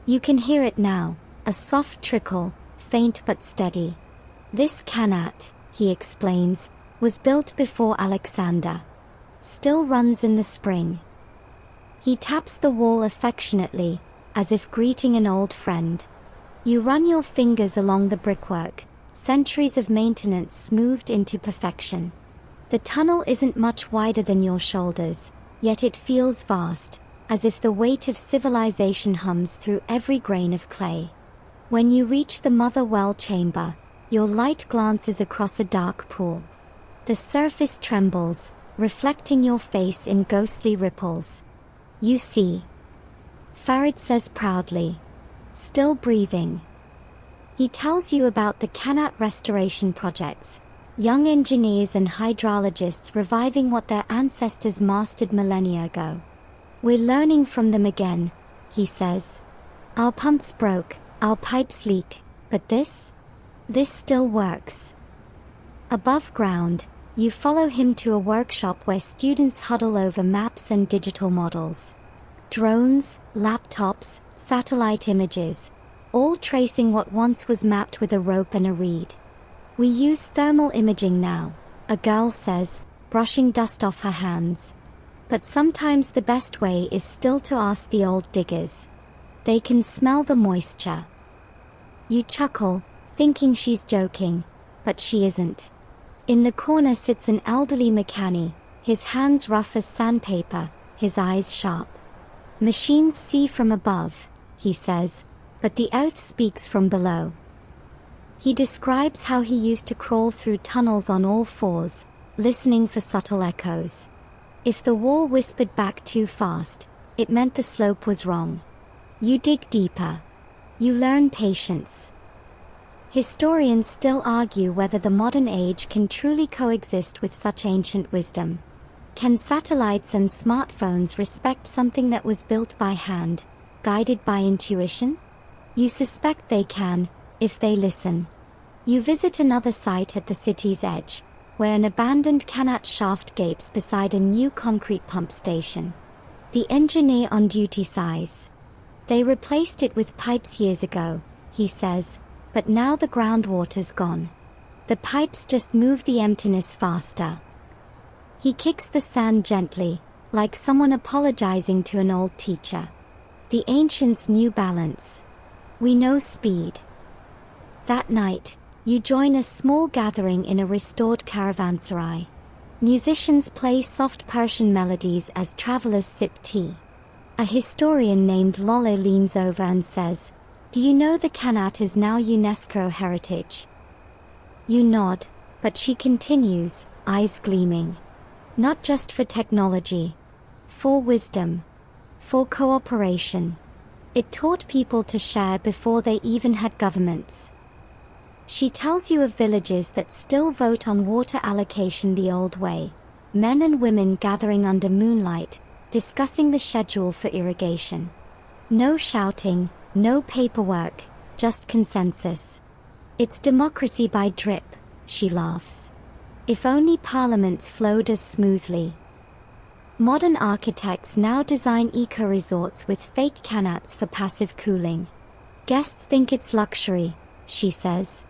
You can hear it now, a soft trickle, faint but steady. This Qanat, he explains, was built before Alexander. Still runs in the spring. He taps the wall affectionately, as if greeting an old friend. You run your fingers along the brickwork, centuries of maintenance smoothed into perfection. The tunnel isn't much wider than your shoulders, yet it feels vast, as if the weight of civilization hums through every grain of clay. When you reach the mother well chamber, your light glances across a dark pool. The surface trembles, reflecting your face in ghostly ripples. You see, Farid says proudly, still breathing. He tells you about the Qanat restoration projects, young engineers and hydrologists reviving what their ancestors mastered millennia ago. We're learning from them again, he says. Our pumps broke, our pipes leak, but this still works. Above ground, you follow him to a workshop where students huddle over maps and digital models. Drones, laptops, satellite images, all tracing what once was mapped with a rope and a reed. We use thermal imaging now, a girl says, brushing dust off her hands. But sometimes the best way is still to ask the old diggers. They can smell the moisture. You chuckle, thinking she's joking, but she isn't. In the corner sits an elderly mechanic, his hands rough as sandpaper, his eyes sharp. Machines see from above, he says, but the earth speaks from below. He describes how he used to crawl through tunnels on all fours, listening for subtle echoes. If the wall whispered back too fast, it meant the slope was wrong. You dig deeper. You learn patience. Historians still argue whether the modern age can truly coexist with such ancient wisdom. Can satellites and smartphones respect something that was built by hand, guided by intuition? You suspect they can, if they listen. You visit another site at the city's edge, where an abandoned Qanat shaft gapes beside a new concrete pump station. The engineer on duty sighs. They replaced it with pipes years ago, he says, but now the groundwater's gone. The pipes just move the emptiness faster. He kicks the sand gently, like someone apologizing to an old teacher. The ancients knew balance. We know speed. That night, you join a small gathering in a restored caravanserai. Musicians play soft Persian melodies as travelers sip tea. A historian named Lola leans over and says, "Do you know the Qanat is now UNESCO heritage?" You nod, but she continues, eyes gleaming. Not just for technology. For wisdom. For cooperation. It taught people to share before they even had governments. She tells you of villages that still vote on water allocation the old way. Men and women gathering under moonlight, discussing the schedule for irrigation. No shouting, no paperwork, just consensus. It's democracy by drip, she laughs. If only parliaments flowed as smoothly. Modern architects now design eco-resorts with fake qanats for passive cooling. Guests think it's luxury, she says.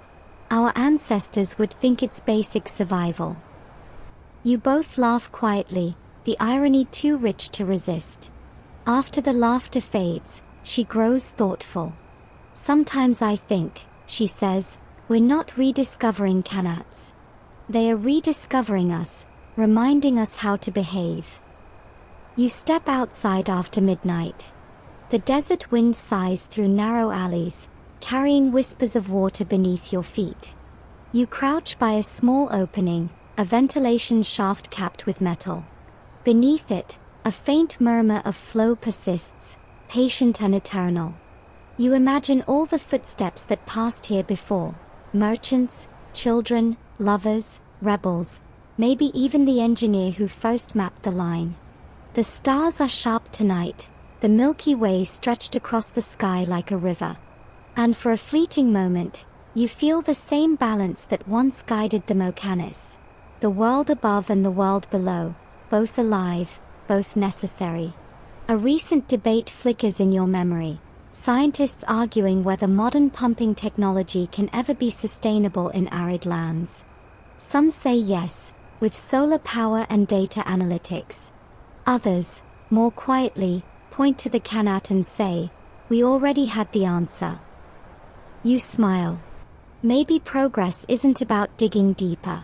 Our ancestors would think it's basic survival. You both laugh quietly, the irony too rich to resist. After the laughter fades, she grows thoughtful. Sometimes I think, she says, we're not rediscovering qanats. They are rediscovering us, reminding us how to behave. You step outside after midnight. The desert wind sighs through narrow alleys, carrying whispers of water beneath your feet. You crouch by a small opening, a ventilation shaft capped with metal. Beneath it, a faint murmur of flow persists, patient and eternal. You imagine all the footsteps that passed here before, merchants, children, lovers, rebels, maybe even the engineer who first mapped the line. The stars are sharp tonight, the Milky Way stretched across the sky like a river. And for a fleeting moment, you feel the same balance that once guided the Mocanis. The world above and the world below, both alive, both necessary. A recent debate flickers in your memory. Scientists arguing whether modern pumping technology can ever be sustainable in arid lands. Some say yes, with solar power and data analytics. Others, more quietly, point to the Qanat and say, We already had the answer. You smile. Maybe progress isn't about digging deeper.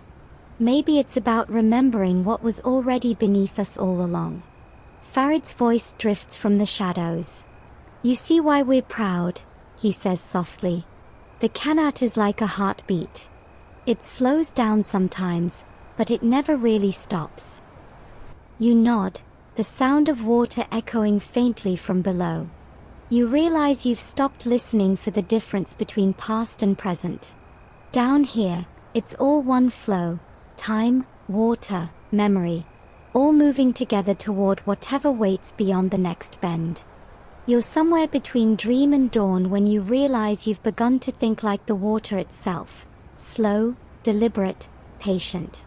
Maybe it's about remembering what was already beneath us all along. Farid's voice drifts from the shadows. You see why we're proud, he says softly. The qanat is like a heartbeat. It slows down sometimes, but it never really stops. You nod, the sound of water echoing faintly from below. You realize you've stopped listening for the difference between past and present. Down here, it's all one flow, time, water, memory, all moving together toward whatever waits beyond the next bend. You're somewhere between dream and dawn when you realize you've begun to think like the water itself, slow, deliberate, patient.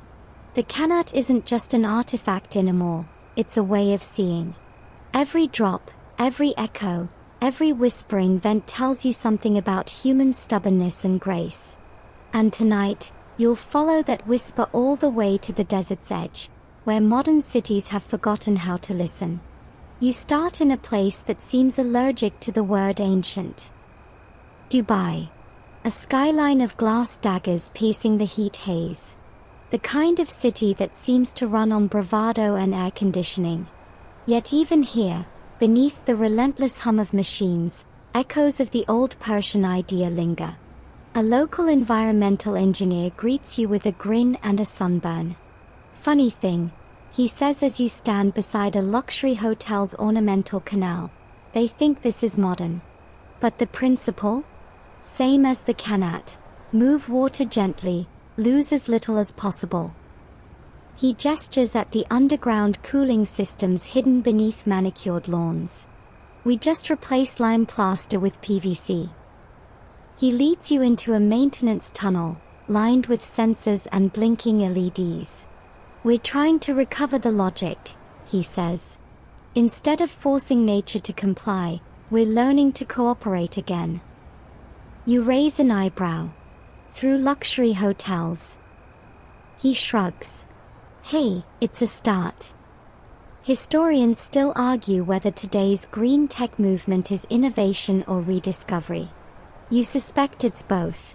The qanat isn't just an artifact anymore, it's a way of seeing. Every drop, every echo, every whispering vent tells you something about human stubbornness and grace. And tonight, you'll follow that whisper all the way to the desert's edge, where modern cities have forgotten how to listen. You start in a place that seems allergic to the word ancient. Dubai. A skyline of glass daggers piercing the heat haze. The kind of city that seems to run on bravado and air conditioning. Yet even here, beneath the relentless hum of machines, echoes of the old Persian idea linger. A local environmental engineer greets you with a grin and a sunburn. Funny thing, he says as you stand beside a luxury hotel's ornamental canal, they think this is modern. But the principle? Same as the qanat. Move water gently, lose as little as possible. He gestures at the underground cooling systems hidden beneath manicured lawns. We just replaced lime plaster with PVC. He leads you into a maintenance tunnel, lined with sensors and blinking LEDs. We're trying to recover the logic, he says. Instead of forcing nature to comply, we're learning to cooperate again. You raise an eyebrow. Through luxury hotels. He shrugs. Hey, it's a start. Historians still argue whether today's green tech movement is innovation or rediscovery. You suspect it's both.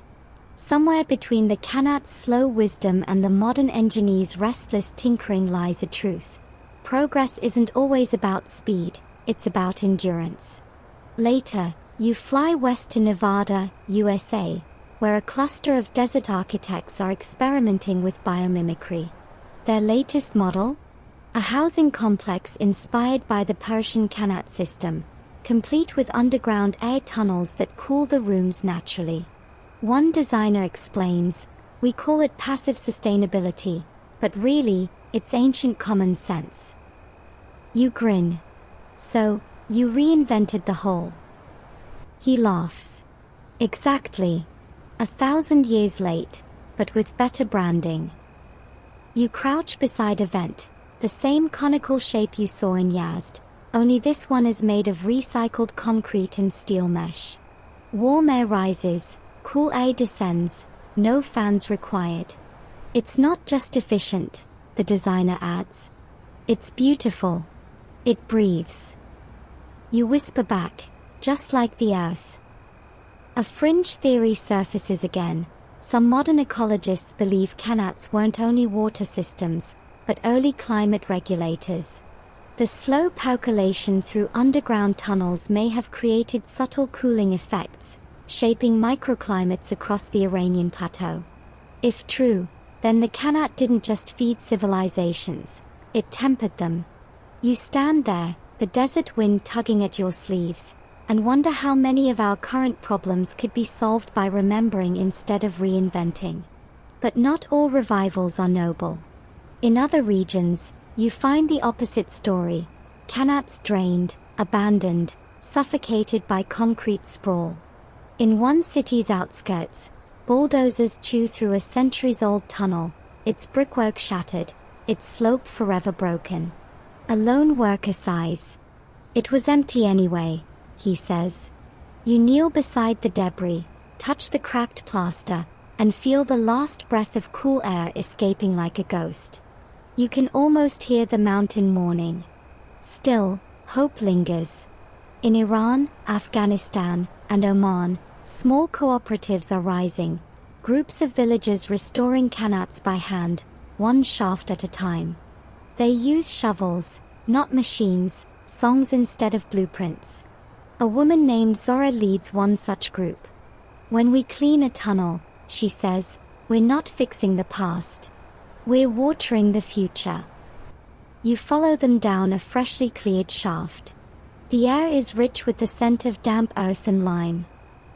Somewhere between the qanat's slow wisdom and the modern engineer's restless tinkering lies a truth. Progress isn't always about speed, it's about endurance. Later, you fly west to Nevada, USA, where a cluster of desert architects are experimenting with biomimicry. Their latest model? A housing complex inspired by the Persian Qanat system, complete with underground air tunnels that cool the rooms naturally. One designer explains, we call it passive sustainability, but really, it's ancient common sense. You grin. So, you reinvented the whole. He laughs. Exactly. 1,000 years late, but with better branding. You crouch beside a vent, the same conical shape you saw in Yazd, only this one is made of recycled concrete and steel mesh. Warm air rises, cool air descends, no fans required. It's not just efficient, the designer adds. It's beautiful. It breathes. You whisper back, just like the earth. A fringe theory surfaces again. Some modern ecologists believe qanats weren't only water systems, but early climate regulators. The slow percolation through underground tunnels may have created subtle cooling effects, shaping microclimates across the Iranian plateau. If true, then the qanat didn't just feed civilizations, it tempered them. You stand there, the desert wind tugging at your sleeves, and wonder how many of our current problems could be solved by remembering instead of reinventing. But not all revivals are noble. In other regions, you find the opposite story. Qanats drained, abandoned, suffocated by concrete sprawl. In one city's outskirts, bulldozers chew through a centuries-old tunnel, its brickwork shattered, its slope forever broken. A lone worker sighs. It was empty anyway, he says. You kneel beside the debris, touch the cracked plaster, and feel the last breath of cool air escaping like a ghost. You can almost hear the mountain mourning. Still, hope lingers. In Iran, Afghanistan, and Oman, small cooperatives are rising, groups of villagers restoring qanats by hand, one shaft at a time. They use shovels, not machines, songs instead of blueprints. A woman named Zora leads one such group. When we clean a tunnel, she says, we're not fixing the past. We're watering the future. You follow them down a freshly cleared shaft. The air is rich with the scent of damp earth and lime.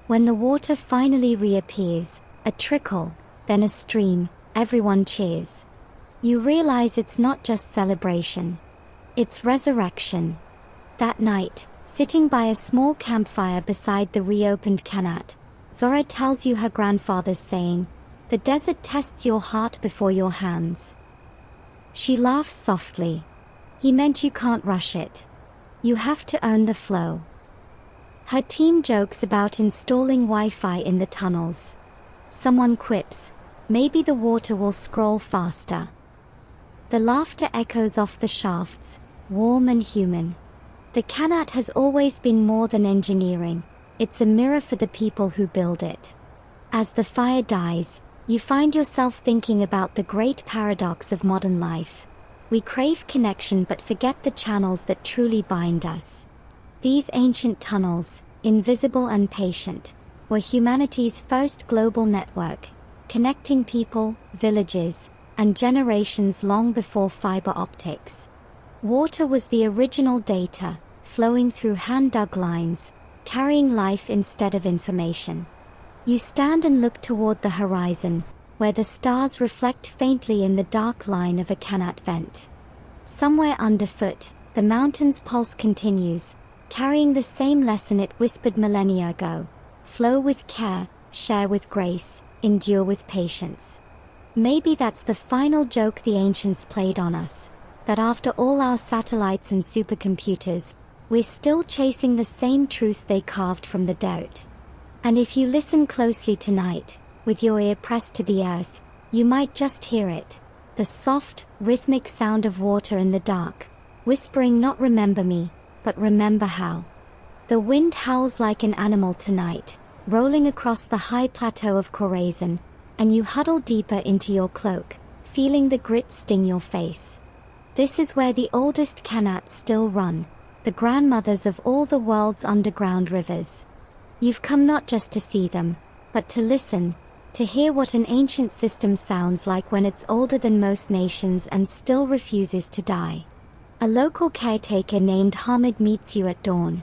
When the water finally reappears, a trickle, then a stream, everyone cheers. You realize it's not just celebration. It's resurrection. That night, sitting by a small campfire beside the reopened qanat, Zora tells you her grandfather's saying, "The desert tests your heart before your hands." She laughs softly. He meant you can't rush it. You have to own the flow. Her team jokes about installing Wi-Fi in the tunnels. Someone quips, maybe the water will scroll faster. The laughter echoes off the shafts, warm and human. The qanat has always been more than engineering. It's a mirror for the people who build it. As the fire dies, you find yourself thinking about the great paradox of modern life. We crave connection but forget the channels that truly bind us. These ancient tunnels, invisible and patient, were humanity's first global network, connecting people, villages, and generations long before fiber optics. Water was the original data, flowing through hand-dug lines, carrying life instead of information. You stand and look toward the horizon, where the stars reflect faintly in the dark line of a qanat vent. Somewhere underfoot, the mountain's pulse continues, carrying the same lesson it whispered millennia ago: flow with care, share with grace, endure with patience. Maybe that's the final joke the ancients played on us, that after all our satellites and supercomputers, we're still chasing the same truth they carved from the dirt. And if you listen closely tonight, with your ear pressed to the earth, you might just hear it, the soft, rhythmic sound of water in the dark, whispering not remember me, but remember how. The wind howls like an animal tonight, rolling across the high plateau of Khorasan, and you huddle deeper into your cloak, feeling the grit sting your face. This is where the oldest qanats still run, the grandmothers of all the world's underground rivers. You've come not just to see them, but to listen, to hear what an ancient system sounds like when it's older than most nations and still refuses to die. A local caretaker named Hamid meets you at dawn.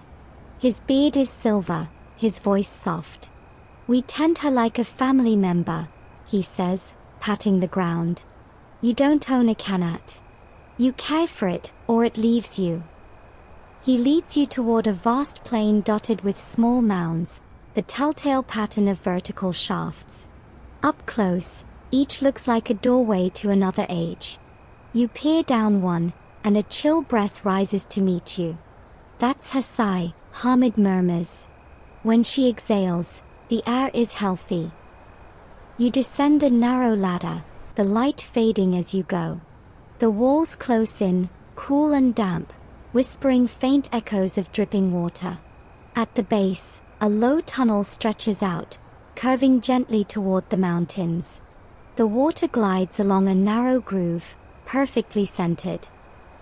His beard is silver, his voice soft. "We tend her like a family member," he says, patting the ground. "You don't own a qanat. You care for it, or it leaves you." He leads you toward a vast plain dotted with small mounds, the telltale pattern of vertical shafts. Up close, each looks like a doorway to another age. You peer down one, and a chill breath rises to meet you. "That's her sigh," Hamid murmurs. When she exhales, the air is healthy. You descend a narrow ladder, the light fading as you go. The walls close in, cool and damp, whispering faint echoes of dripping water. At the base, a low tunnel stretches out, curving gently toward the mountains. The water glides along a narrow groove, perfectly centered.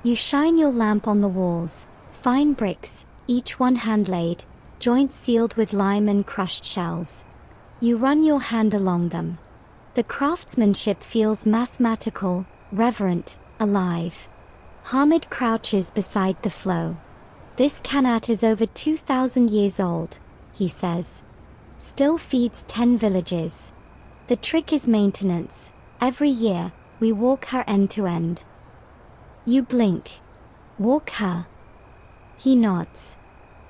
You shine your lamp on the walls, fine bricks, each one hand-laid, joints sealed with lime and crushed shells. You run your hand along them. The craftsmanship feels mathematical, reverent, alive. Hamid crouches beside the flow. "This qanat is over 2,000 years old," he says. "Still feeds 10 villages. The trick is maintenance. Every year, we walk her end to end." You blink. "Walk her?" He nods.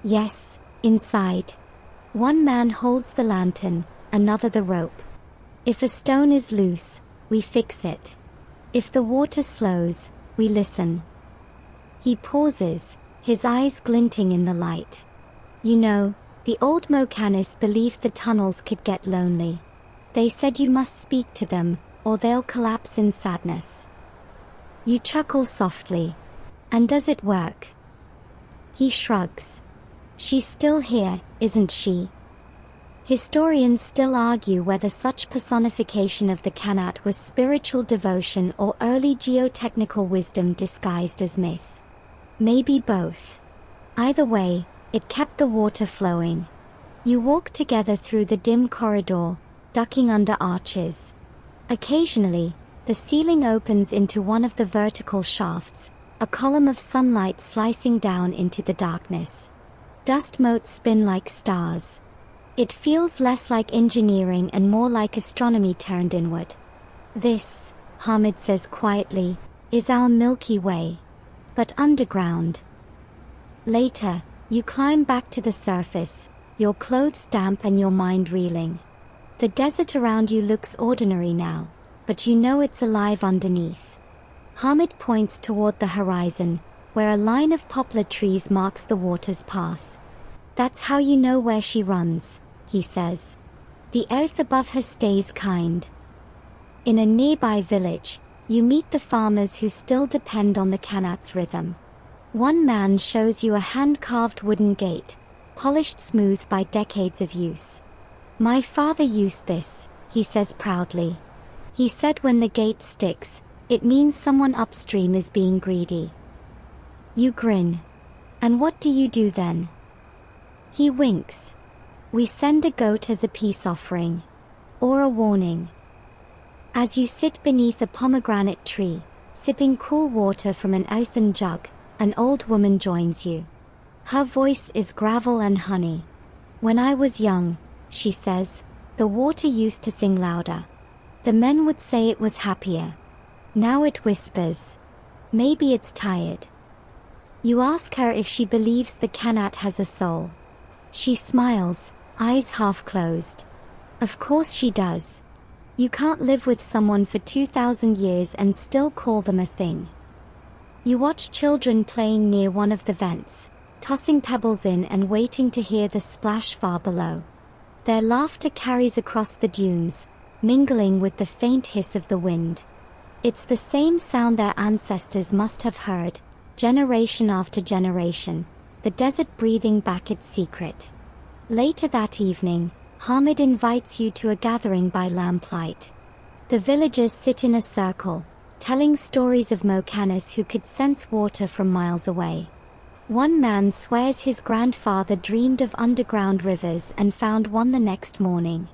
"Yes, inside." One man holds the lantern, another the rope. If a stone is loose, we fix it. If the water slows, we listen. He pauses, his eyes glinting in the light. "You know, the old Mocanis believed the tunnels could get lonely. They said you must speak to them, or they'll collapse in sadness." You chuckle softly. "And does it work?" He shrugs. She's still here, isn't she? Historians still argue whether such personification of the qanat was spiritual devotion or early geotechnical wisdom disguised as myth. Maybe both. Either way, it kept the water flowing. You walk together through the dim corridor, ducking under arches. Occasionally, the ceiling opens into one of the vertical shafts, a column of sunlight slicing down into the darkness. Dust motes spin like stars. It feels less like engineering and more like astronomy turned inward. This, Hamid says quietly, is our Milky Way. But underground. Later, you climb back to the surface, your clothes damp and your mind reeling. The desert around you looks ordinary now, but you know it's alive underneath. Hamid points toward the horizon, where a line of poplar trees marks the water's path. That's how you know where she runs, he says. The earth above her stays kind. In a nearby village, you meet the farmers who still depend on the qanat's rhythm. One man shows you a hand-carved wooden gate, polished smooth by decades of use. My father used this, he says proudly. He said when the gate sticks, it means someone upstream is being greedy. You grin. And what do you do then? He winks. We send a goat as a peace offering. Or a warning. As you sit beneath a pomegranate tree, sipping cool water from an earthen jug, an old woman joins you. Her voice is gravel and honey. When I was young, she says, the water used to sing louder. The men would say it was happier. Now it whispers. Maybe it's tired. You ask her if she believes the qanat has a soul. She smiles, eyes half closed. Of course she does. You can't live with someone for 2,000 years and still call them a thing. You watch children playing near one of the vents, tossing pebbles in and waiting to hear the splash far below. Their laughter carries across the dunes, mingling with the faint hiss of the wind. It's the same sound their ancestors must have heard, generation after generation, the desert breathing back its secret. Later that evening, Hamid invites you to a gathering by lamplight. The villagers sit in a circle, telling stories of Mokanis who could sense water from miles away. One man swears his grandfather dreamed of underground rivers and found one the next morning.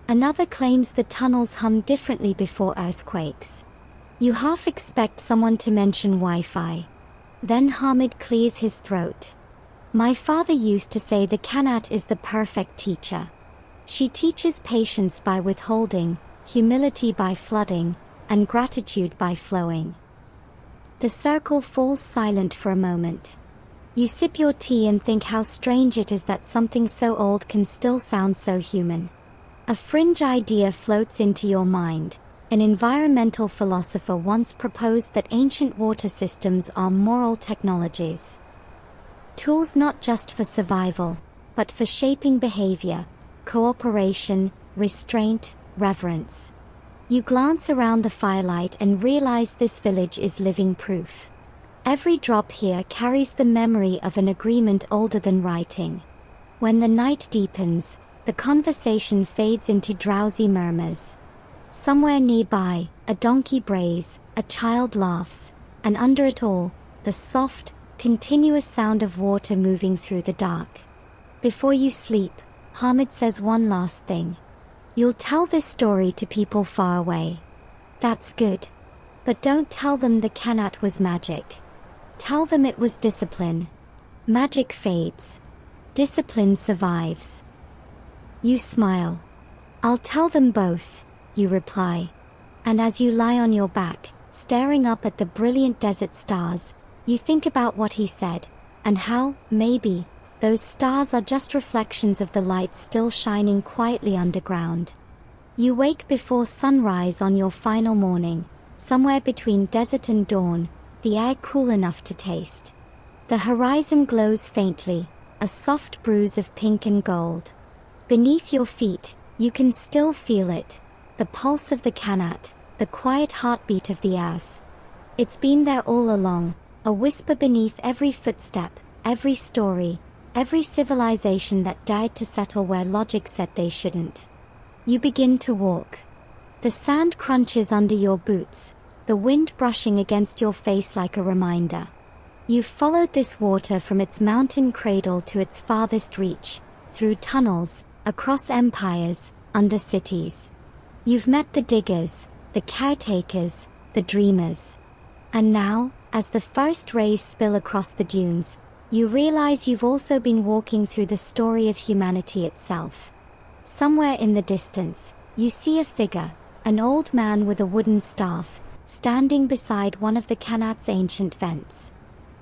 Another claims the tunnels hum differently before earthquakes. You half expect someone to mention Wi-Fi. Then Hamid clears his throat. My father used to say the qanat is the perfect teacher. She teaches patience by withholding, humility by flooding, and gratitude by flowing. The circle falls silent for a moment. You sip your tea and think how strange it is that something so old can still sound so human. A fringe idea floats into your mind. An environmental philosopher once proposed that ancient water systems are moral technologies. Tools not just for survival, but for shaping behavior, cooperation, restraint, reverence. You glance around the firelight and realize this village is living proof. Every drop here carries the memory of an agreement older than writing. When the night deepens, the conversation fades into drowsy murmurs. Somewhere nearby, a donkey brays, a child laughs, and under it all, the soft, continuous sound of water moving through the dark. Before you sleep, Hamid says one last thing. You'll tell this story to people far away. That's good. But don't tell them the qanat was magic. Tell them it was discipline. Magic fades. Discipline survives. You smile. I'll tell them both, you reply. And as you lie on your back, staring up at the brilliant desert stars, you think about what he said, and how, maybe, those stars are just reflections of the light still shining quietly underground. You wake before sunrise on your final morning, somewhere between desert and dawn, the air cool enough to taste. The horizon glows faintly, a soft bruise of pink and gold. Beneath your feet, you can still feel it, the pulse of the qanat, the quiet heartbeat of the earth. It's been there all along, a whisper beneath every footstep, every story, every civilization that dared to settle where logic said they shouldn't. You begin to walk. The sand crunches under your boots, the wind brushing against your face like a reminder. You've followed this water from its mountain cradle to its farthest reach, through tunnels, across empires, under cities. You've met the diggers, the caretakers, the dreamers. And now, as the first rays spill across the dunes, you realize you've also been walking through the story of humanity itself. Somewhere in the distance, you see a figure, an old man with a wooden staff, standing beside one of the Qanat's ancient vents.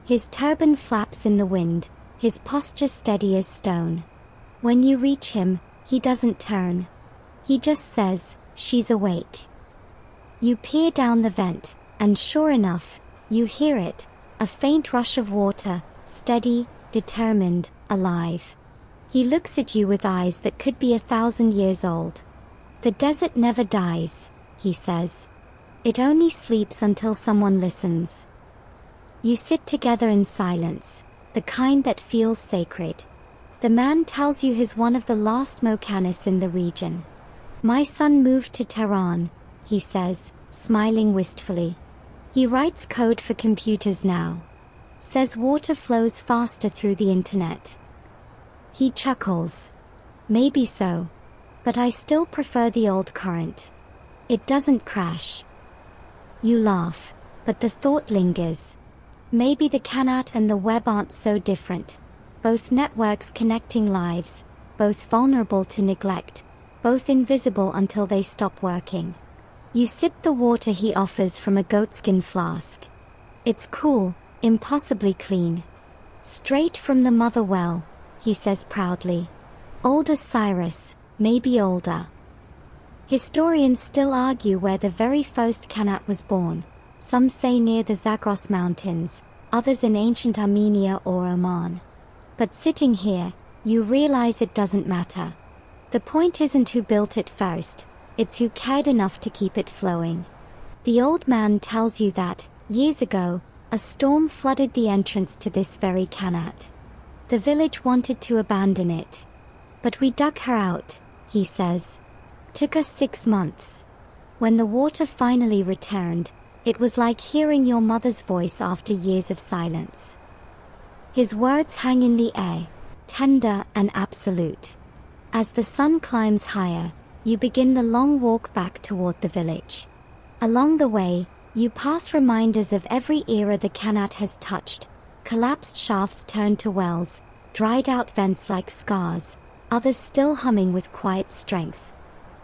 His turban flaps in the wind, his posture steady as stone. When you reach him, he doesn't turn. He just says, "She's awake." You peer down the vent, and sure enough, you hear it, a faint rush of water, steady, determined, alive. He looks at you with eyes that could be 1,000 years old. "The desert never dies," he says. "It only sleeps until someone listens." You sit together in silence, the kind that feels sacred. The man tells you he's one of the last Mocanis in the region. "My son moved to Tehran," he says, smiling wistfully. "He writes code for computers now. Says water flows faster through the internet." He chuckles. "Maybe so. But I still prefer the old current. It doesn't crash." You laugh, but the thought lingers. Maybe the Qanat and the web aren't so different. Both networks connecting lives, both vulnerable to neglect, both invisible until they stop working. You sip the water he offers from a goatskin flask. It's cool, impossibly clean. "Straight from the mother well," he says proudly. "Old as Cyrus, maybe older." Historians still argue where the very first Qanat was born. Some say near the Zagros Mountains, others in ancient Armenia or Oman. But sitting here, you realize it doesn't matter. The point isn't who built it first, it's who cared enough to keep it flowing. The old man tells you that, years ago, a storm flooded the entrance to this very Qanat. The village wanted to abandon it. "But we dug her out," he says. "Took us 6 months. When the water finally returned, it was like hearing your mother's voice after years of silence." His words hang in the air, tender and absolute. As the sun climbs higher, you begin the long walk back toward the village. Along the way, you pass reminders of every era the Qanat has touched, collapsed shafts turned to wells, dried out vents like scars, others still humming with quiet strength.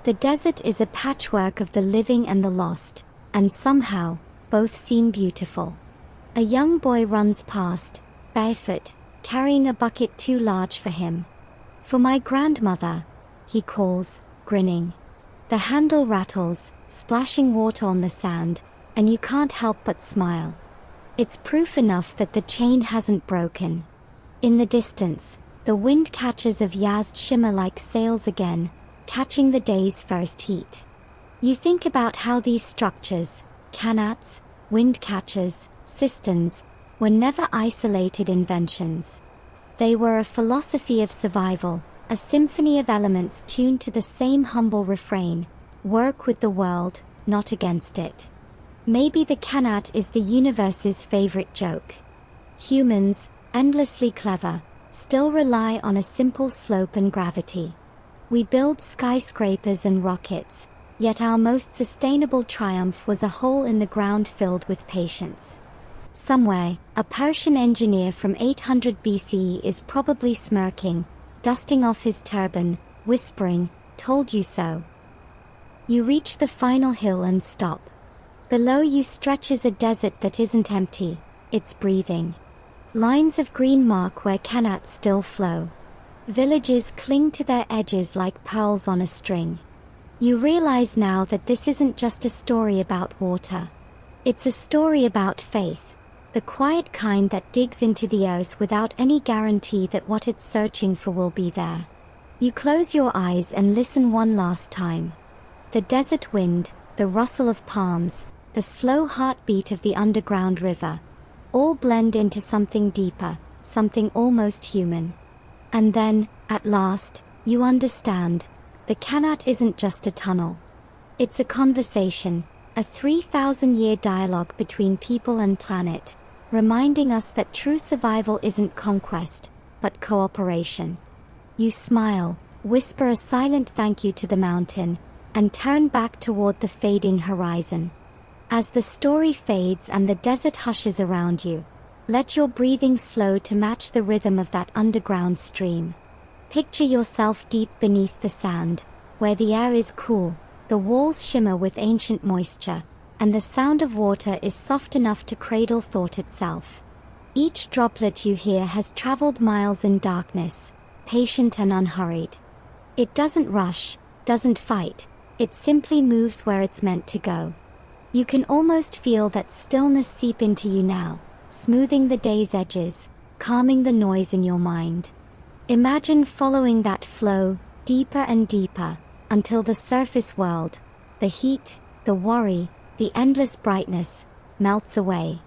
The desert is a patchwork of the living and the lost, and somehow, both seem beautiful. A young boy runs past, barefoot, carrying a bucket too large for him. "For my grandmother," he calls, grinning. The handle rattles, splashing water on the sand, and you can't help but smile. It's proof enough that the chain hasn't broken. In the distance, the wind catchers of Yazd shimmer like sails again, catching the day's first heat. You think about how these structures, Qanats, wind catchers, cisterns, were never isolated inventions. They were a philosophy of survival, a symphony of elements tuned to the same humble refrain: work with the world, not against it. Maybe the Qanat is the universe's favorite joke. Humans, endlessly clever, still rely on a simple slope and gravity. We build skyscrapers and rockets, yet our most sustainable triumph was a hole in the ground filled with patience. Somewhere, a Persian engineer from 800 BCE is probably smirking, dusting off his turban, whispering, "Told you so." You reach the final hill and stop. Below you stretches a desert that isn't empty, it's breathing. Lines of green mark where Qanats still flow. Villages cling to their edges like pearls on a string. You realize now that this isn't just a story about water. It's a story about faith. The quiet kind that digs into the earth without any guarantee that what it's searching for will be there. You close your eyes and listen one last time. The desert wind, the rustle of palms, the slow heartbeat of the underground river, all blend into something deeper, something almost human. And then, at last, you understand. The Qanat isn't just a tunnel. It's a conversation, a 3,000-year dialogue between people and planet, reminding us that true survival isn't conquest, but cooperation. You smile, whisper a silent thank you to the mountain, and turn back toward the fading horizon. As the story fades and the desert hushes around you, let your breathing slow to match the rhythm of that underground stream. Picture yourself deep beneath the sand, where the air is cool, the walls shimmer with ancient moisture, and the sound of water is soft enough to cradle thought itself. Each droplet you hear has traveled miles in darkness, patient and unhurried. It doesn't rush, doesn't fight, it simply moves where it's meant to go. You can almost feel that stillness seep into you now, smoothing the day's edges, calming the noise in your mind. Imagine following that flow, deeper and deeper, until the surface world, the heat, the worry, the endless brightness, melts away.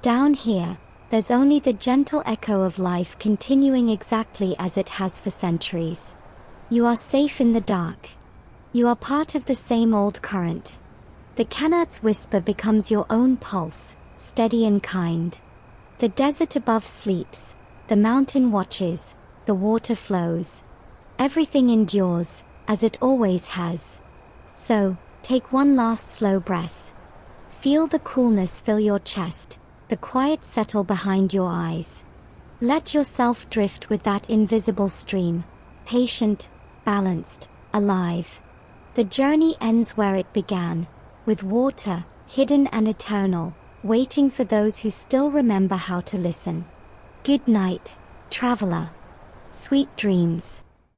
Down here, there's only the gentle echo of life continuing exactly as it has for centuries. You are safe in the dark. You are part of the same old current. The Qanat's whisper becomes your own pulse, steady and kind. The desert above sleeps, the mountain watches, the water flows. Everything endures, as it always has. So, take one last slow breath. Feel the coolness fill your chest, the quiet settle behind your eyes. Let yourself drift with that invisible stream, patient, balanced, alive. The journey ends where it began, with water, hidden and eternal, waiting for those who still remember how to listen. Good night, traveler. Sweet dreams.